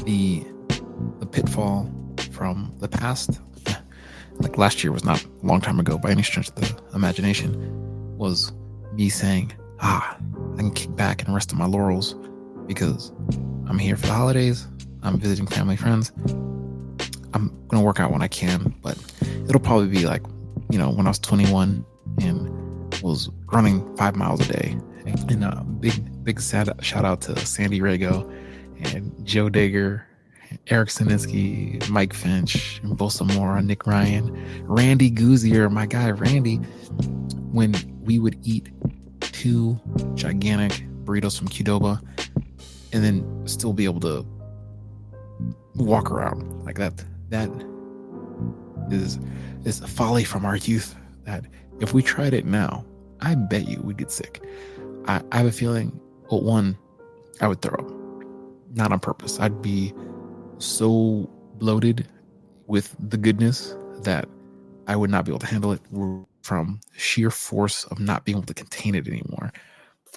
The pitfall from the past, like last year was not a long time ago by any stretch of the imagination, was me saying, I can kick back and rest on my laurels because I'm here for the holidays, I'm visiting family, friends, I'm going to work out when I can, but it'll probably be like, when I was 21 and was running 5 miles a day. And big shout out to Sandy Rago and Joe Digger, Eric Sininsky, Mike Finch, and Bosa Mora, Nick Ryan, Randy Gouzier, my guy Randy, when we would eat 2 gigantic burritos from Qdoba and then still be able to walk around like that. That is a folly from our youth that if we tried it now, I bet you we'd get sick. I have a feeling, one, I would throw up. Not on purpose. I'd be so bloated with the goodness that I would not be able to handle it from sheer force of not being able to contain it anymore.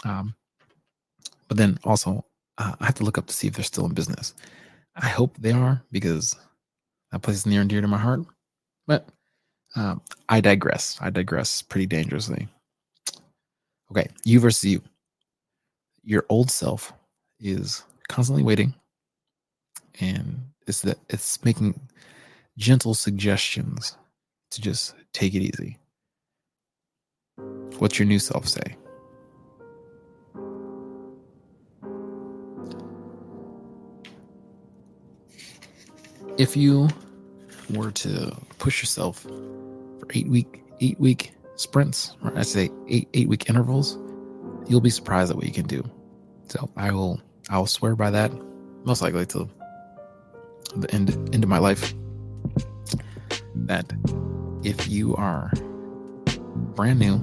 But then also, I have to look up to see if they're still in business. I hope they are because that place is near and dear to my heart. But I digress. I digress pretty dangerously. Okay, you versus you. Your old self is constantly waiting, and it's making gentle suggestions to just take it easy. What's your new self say? If you were to push yourself for 8 week sprints, or I say 8 week intervals, you'll be surprised at what you can do. So I will swear by that, most likely till the end of my life, that if you are brand new,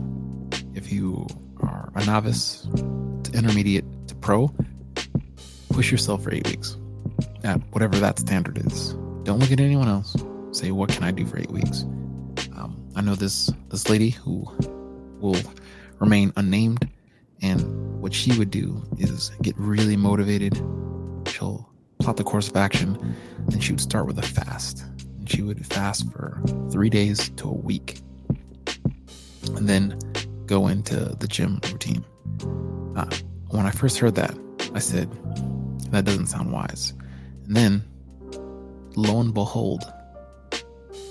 if you are a novice to intermediate to pro, push yourself for 8 weeks at whatever that standard is. Don't look at anyone else. Say, what can I do for 8 weeks? I know this lady who will remain unnamed, and what she would do is get really motivated. She'll plot the course of action, and she would start with a fast. And she would fast for 3 days to a week, and then go into the gym routine. When I first heard that, I said, that doesn't sound wise. And then, lo and behold,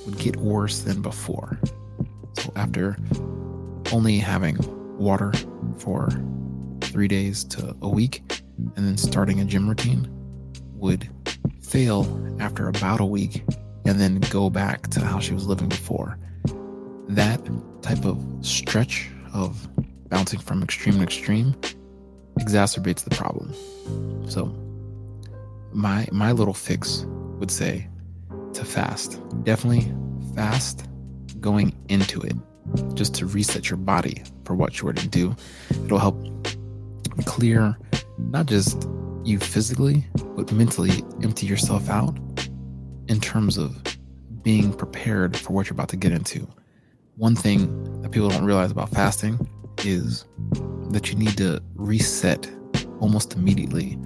would get worse than before. So after only having water for 3 days to a week and then starting a gym routine, would fail after about a week and then go back to how she was living before. That type of stretch of bouncing from extreme to extreme exacerbates the problem. So my little fix would say to fast. Definitely fast going into it, just to reset your body for what you were to do. It'll help clear not just you physically, but mentally empty yourself out in terms of being prepared for what you're about to get into. One thing that people don't realize about fasting is that you need to reset almost immediately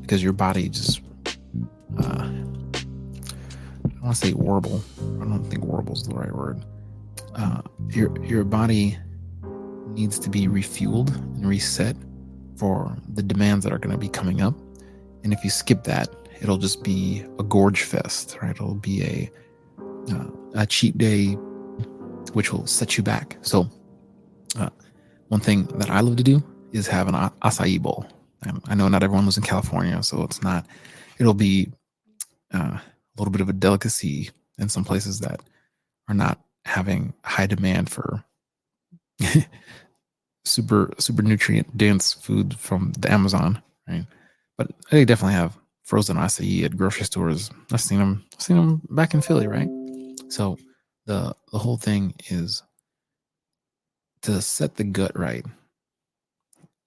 because your body just, I don't want to say warble. I don't think warble is the right word. Your body needs to be refueled and reset for the demands that are going to be coming up. And if you skip that, it'll just be a gorge fest, right? It'll be a cheat day, which will set you back. So one thing that I love to do is have an acai bowl. I know not everyone lives in California, so it'll be a little bit of a delicacy in some places that are not having high demand for super nutrient dense food from the Amazon, right? But they definitely have frozen acai at grocery stores. I've seen them back in Philly, right? So the whole thing is to set the gut right.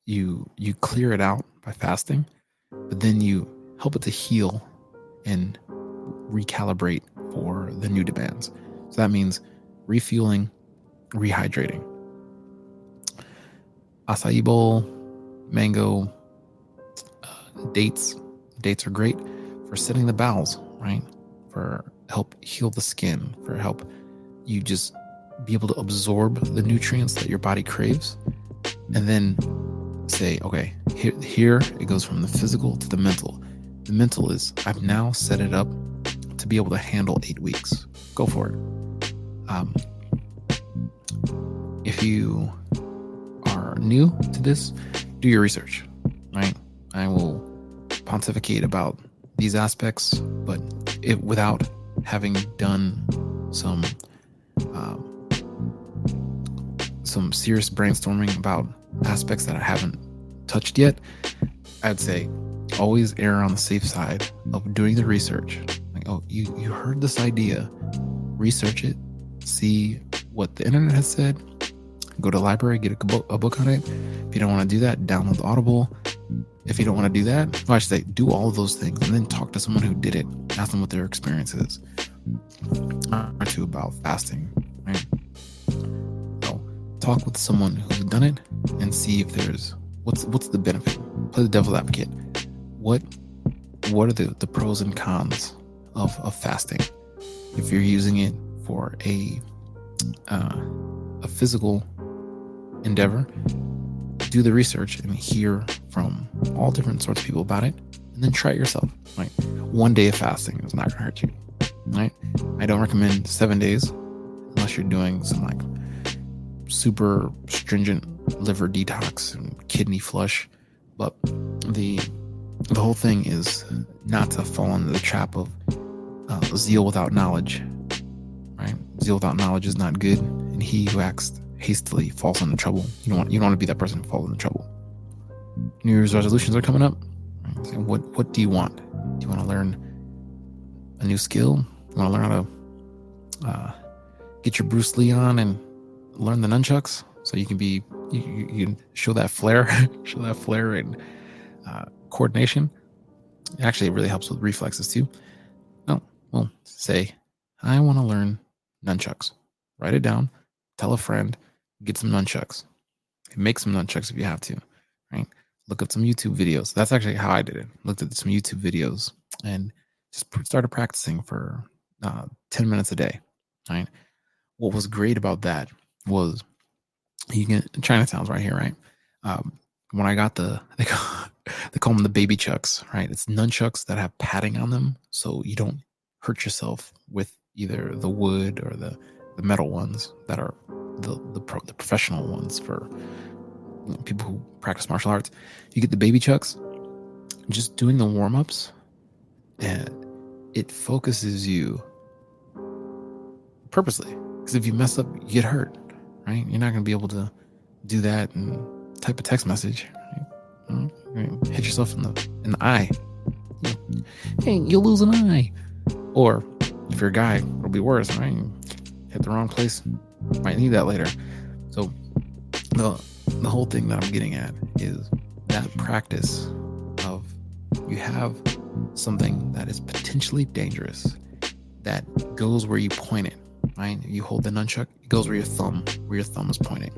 You clear it out by fasting, but then you help it to heal and recalibrate for the new demands. So that means refueling, rehydrating. Acai bowl, mango, dates. Dates are great for setting the bowels, right? For help heal the skin, for help you just be able to absorb the nutrients that your body craves. And then say, okay, here it goes from the physical to the mental. The mental is, I've now set it up to be able to handle 8 weeks. Go for it. If you are new to this, do your research, right? I will pontificate about these aspects, but without having done some serious brainstorming about aspects that I haven't touched yet, I'd say always err on the safe side of doing the research. Like, oh, you heard this idea, research it, see what the internet has said, go to the library, get a book on it. If you don't want to do that, download the Audible. If you don't want to do that, I should say do all of those things and then talk to someone who did it. Ask them what their experience is. Or two about fasting, right? So talk with someone who's done it and see if there's what's the benefit. Play the devil's advocate. What are the pros and cons of fasting? If you're using it for a physical endeavor, do the research and hear from all different sorts of people about it, and then try it yourself. Right? 1 day of fasting is not gonna hurt you. Right? I don't recommend 7 days unless you're doing some like super stringent liver detox and kidney flush. But the whole thing is not to fall into the trap of zeal without knowledge. Right? Zeal without knowledge is not good, and he who acts hastily falls into trouble. You don't want to be that person who falls into trouble. New Year's resolutions are coming up. Right? So what do you want? Do you want to learn a new skill? You want to learn how to get your Bruce Lee on and learn the nunchucks so you can be you can show that flair, and coordination. Actually, it really helps with reflexes too. No, well, say I want to learn nunchucks. Write it down. Tell a friend. Get some nunchucks. Make some nunchucks if you have to. Right? Look up some YouTube videos. That's actually how I did it. Looked at some YouTube videos and just started practicing for 10 minutes a day. Right? What was great about that was Chinatown's right here, right? When I got they call them the baby chucks, right? It's nunchucks that have padding on them, so you don't hurt yourself with either the wood or the metal ones that are the professional ones for people who practice martial arts. You get the baby chucks. Just doing the warm-ups, and it focuses you purposely, because if you mess up, you get hurt, right? You're not going to be able to do that and type a text message. Right? Hit yourself in the eye. Hey, you'll lose an eye. Or if you're a guy, it'll be worse, right? You hit the wrong place, might need that later. So the whole thing that I'm getting at is that practice of you have something that is potentially dangerous that goes where you point it, right? You hold the nunchuck, it goes where your thumb is pointing.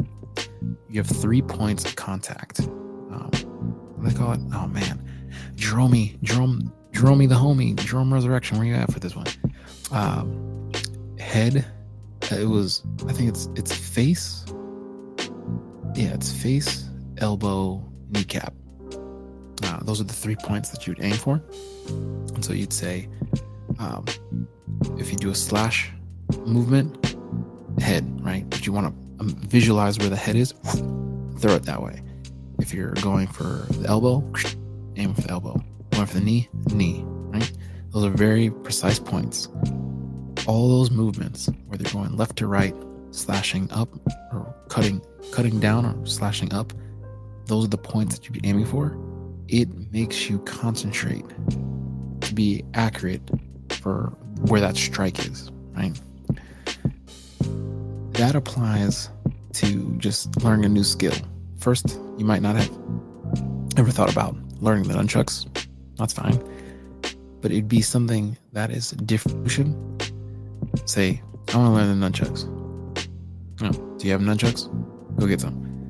You have 3 points of contact. What do they call it? Oh man, Jerome the homie, Jerome Resurrection, where you at for this one? Head, I think it's face. Yeah, it's face, elbow, kneecap. Those are the 3 points that you'd aim for. And so you'd say, if you do a slash movement, head, right? But you want to visualize where the head is, throw it that way. If you're going for the elbow, aim for the elbow. Going for the knee, right? Those are very precise points. All those movements, whether you're going left to right, slashing up, or cutting down, or slashing up, those are the points that you'd be aiming for. It makes you concentrate to be accurate for where that strike is, right? That applies to just learning a new skill. First, you might not have ever thought about learning the nunchucks. That's fine. But it'd be something that is different. Say, I want to learn the nunchucks. No, do you have nunchucks? Go get some.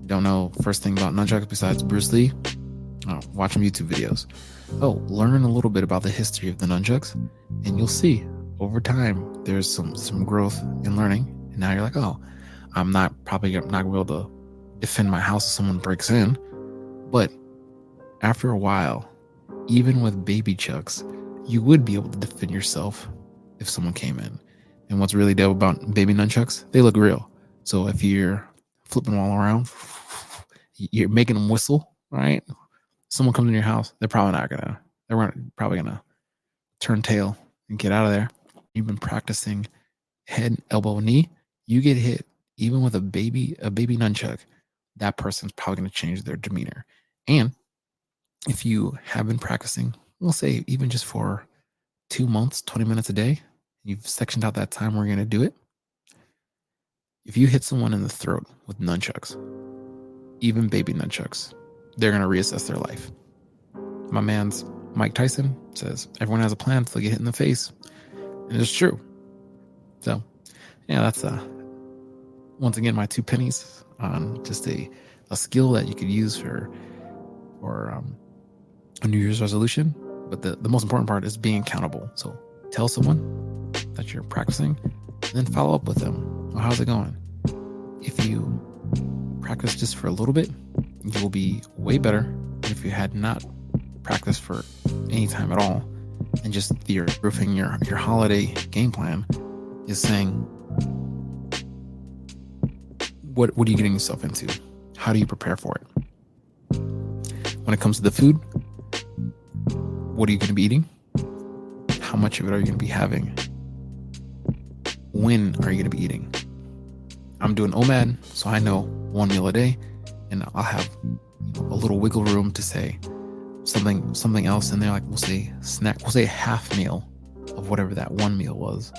Don't know first thing about nunchucks besides Bruce Lee? Oh, watch some YouTube videos. Oh, learn a little bit about the history of the nunchucks, and you'll see over time there's some growth in learning. And now you're like, oh, I'm probably not gonna be able to defend my house if someone breaks in. But after a while, even with baby chucks, you would be able to defend yourself if someone came in. And what's really dope about baby nunchucks, they look real. So if you're flipping them all around, you're making them whistle, right? Someone comes in your house, they're probably gonna turn tail and get out of there. You've been practicing head, elbow, knee. You get hit, even with a baby nunchuck, that person's probably gonna change their demeanor. And if you have been practicing, we'll say even just for 2 months, 20 minutes a day, you've sectioned out that time where you're going to do it. If you hit someone in the throat with nunchucks, even baby nunchucks, they're going to reassess their life. My man's Mike Tyson says, everyone has a plan until they get hit in the face. And it's true. So, yeah, that's once again my 2 pennies on just a skill that you could use for a New Year's resolution. But the most important part is being accountable. So tell someone that you're practicing, and then follow up with them. Well, how's it going? If you practice just for a little bit, you will be way better than if you had not practiced for any time at all. And just your roofing your holiday game plan is saying, what are you getting yourself into? How do you prepare for it? When it comes to the food, what are you going to be eating? How much of it are you going to be having? When are you going to be eating? I'm doing OMAD, so I know 1 meal a day, and I'll have a little wiggle room to say something else in there, like we'll say a half meal of whatever that 1 meal was,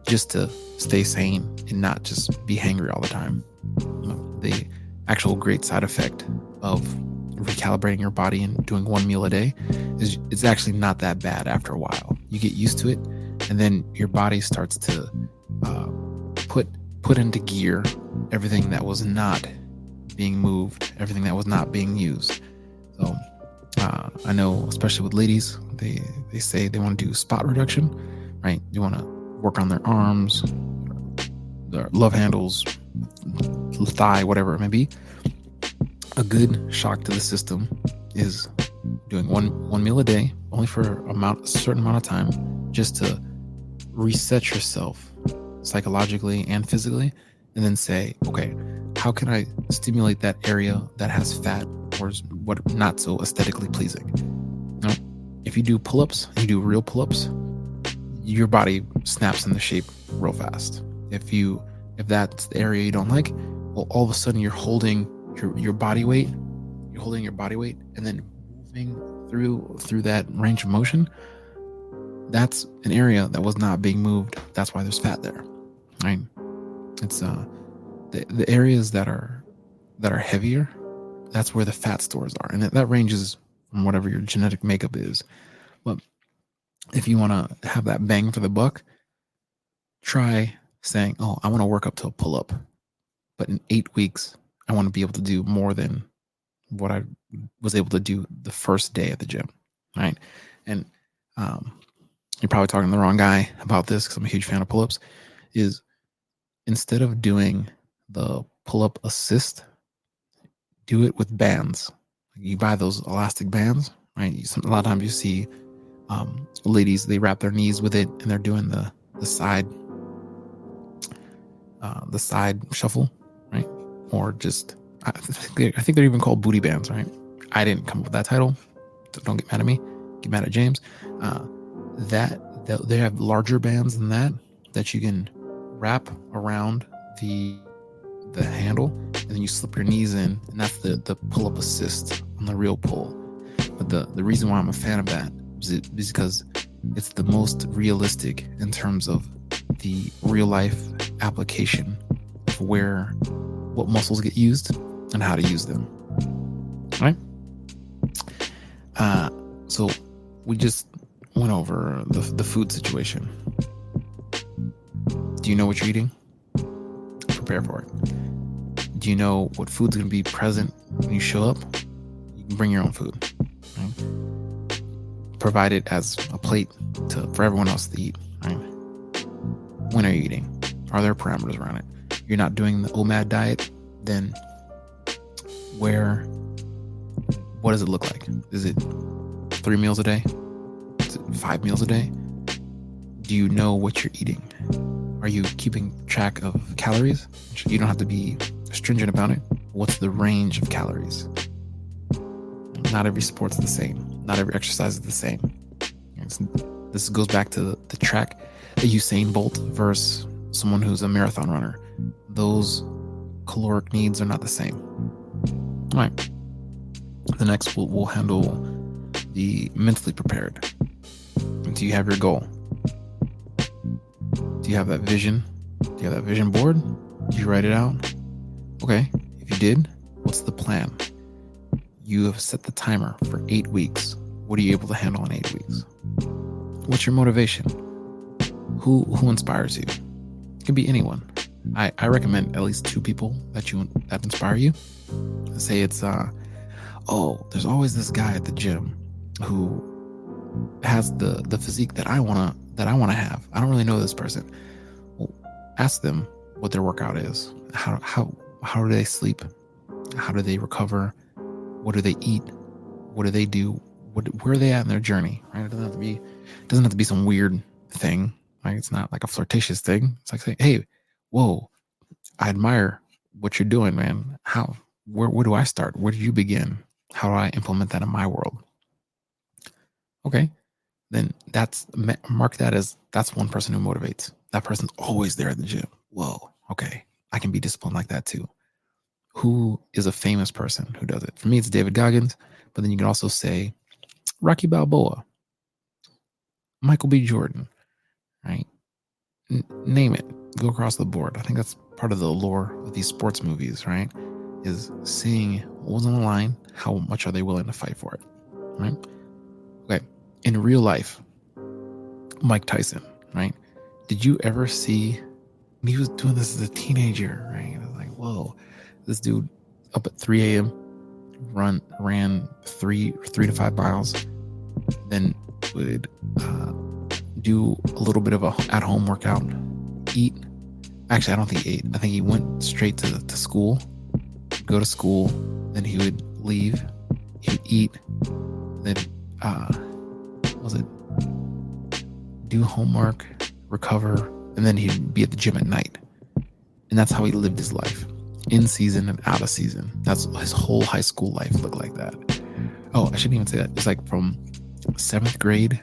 just to stay sane and not just be hangry all the time. The actual great side effect of recalibrating your body and doing 1 meal a day is it's actually not that bad after a while. You get used to it, and then your body starts to put into gear everything that was not being moved, everything that was not being used. So I know, especially with ladies, they say they want to do spot reduction, right? You want to work on their arms, their love handles, thigh, whatever it may be. A good shock to the system is doing one meal a day, only for a certain amount of time, just to reset yourself psychologically and physically, and then say, okay, how can I stimulate that area that has fat or is what not so aesthetically pleasing? Now, if you do pull-ups, you do real pull-ups, your body snaps into shape real fast. If that's the area you don't like, well, all of a sudden you're holding your body weight, and then moving through that range of motion. That's an area that was not being moved. That's why there's fat there, right? It's the areas that are heavier. That's where the fat stores are, and that ranges from whatever your genetic makeup is. But if you want to have that bang for the buck, try saying, "Oh, I want to work up to a pull-up, but in 8 weeks, I want to be able to do more than what I was able to do the first day at the gym, right? And you're probably talking to the wrong guy about this because I'm a huge fan of pull-ups, is instead of doing the pull-up assist, do it with bands. You buy those elastic bands, right? A lot of times you see ladies, they wrap their knees with it and they're doing the side shuffle, right? Or just, I think they're even called booty bands, right? I didn't come up with that title, so don't get mad at me. Get mad at James. They have larger bands than that you can wrap around the handle, and then you slip your knees in, and that's the pull-up assist on the real pull. But the reason why I'm a fan of that is because it's the most realistic in terms of the real life application of what muscles get used and how to use them. Right? So we just went over the food situation. Do you know what you're eating? Prepare for it. Do you know what food's going to be present when you show up? You can bring your own food. Right? Provide it as a plate for everyone else to eat. Right? When are you eating? Are there parameters around it? You're not doing the OMAD diet, then what does it look like? Is it 3 meals a day? Is it 5 meals a day? Do you know what you're eating? Are you keeping track of calories? You don't have to be stringent about it. What's the range of calories? Not every sport's the same. Not every exercise is the same. This goes back to the track, a Usain Bolt versus someone who's a marathon runner. Those caloric needs are not the same. All right. The next we'll handle the mentally prepared. Do you have your goal? Do you have that vision? Do you have that vision board? Did you write it out? Okay. If you did, what's the plan? You have set the timer for 8 weeks. What are you able to handle in 8 weeks? What's your motivation? Who inspires you? It can be anyone. I recommend at least 2 people that inspire you. Say it's there's always this guy at the gym who has the physique that I wanna have. I don't really know this person. Well, ask them what their workout is. How do they sleep? How do they recover? What do they eat? What do they do? Where are they at in their journey? Right? It doesn't have to be some weird thing. Right? It's not like a flirtatious thing. It's like saying, hey, whoa, I admire what you're doing, man. Where do I start? Where do you begin? How do I implement that in my world? Okay. Then mark that as that's one person who motivates. That person's always there at the gym. Whoa. Okay. I can be disciplined like that too. Who is a famous person who does it? For me, it's David Goggins, but then you can also say Rocky Balboa, Michael B. Jordan, right? Name it. Go across the board. I think that's part of the allure of these sports movies, right? Is seeing what was on the line, how much are they willing to fight for it, right? Okay. In real life, Mike Tyson, right? Did you ever see when he was doing this as a teenager, right? I was like, whoa, this dude up at 3 a.m. ran 3 to 5 miles, then would do a little bit of a at-home workout, eat. Actually, I don't think he ate. I think he went straight to school, go to school, then he would leave, he would eat, then do homework, recover, and then he'd be at the gym at night. And that's how he lived his life, in season and out of season. That's his whole high school life looked like that. Oh, I shouldn't even say that. It's like from 7th grade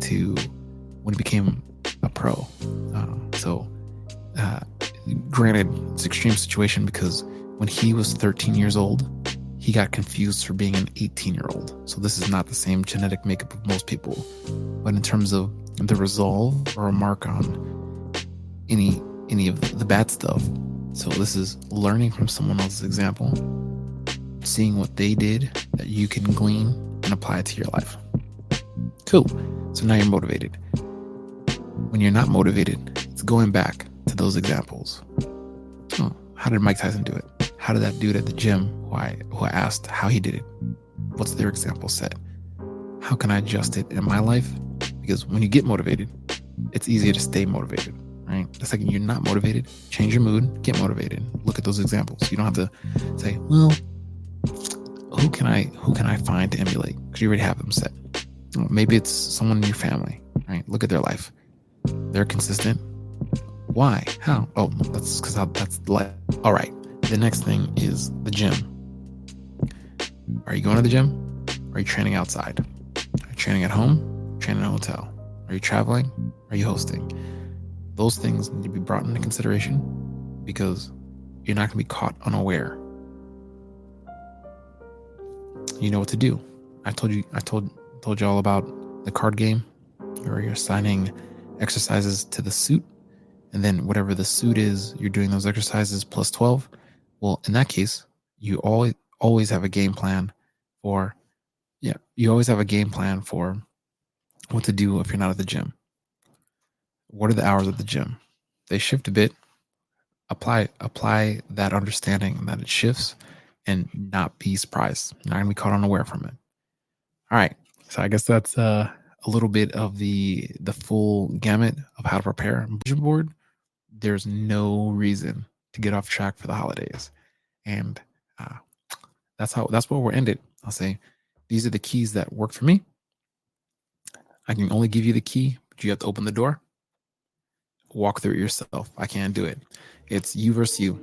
to when he became a pro. Granted, it's an extreme situation because when he was 13 years old, he got confused for being an 18-year-old. So this is not the same genetic makeup of most people. But in terms of the resolve or a mark on any of the bad stuff. So this is learning from someone else's example, seeing what they did that you can glean and apply it to your life. Cool. So now you're motivated. When you're not motivated, it's going back to those examples. Oh, how did Mike Tyson do it? how did that dude at the gym who I asked how he did it? What's their example set? How can I adjust it in my life? Because when you get motivated, it's easier to stay motivated, right? The second you're not motivated, change your mood, get motivated. Look at those examples. You don't have to say, well, who can I find to emulate? Because you already have them set. Maybe it's someone in your family, right? Look at their life. They're consistent. Why? How? Oh, that's because that's life. All right. The next thing is the gym. Are you going to the gym? Or are you training outside? Are you training at home? Training in a hotel? Are you traveling? Are you hosting? Those things need to be brought into consideration because you're not going to be caught unaware. You know what to do. I told you all about the card game where you're assigning exercises to the suit, and then whatever the suit is, you're doing those exercises plus 12. Well, in that case, you always have a game plan for what to do if you're not at the gym. What are the hours at the gym? They shift a bit. Apply that understanding that it shifts and not be surprised. Not gonna be caught unaware from it. All right. So I guess that's a little bit of the full gamut of how to prepare a vision board. There's no reason to get off track for the holidays. And that's where we'll end it. I'll say, these are the keys that work for me. I can only give you the key, but you have to open the door. Walk through it yourself. I can't do it. It's you versus you.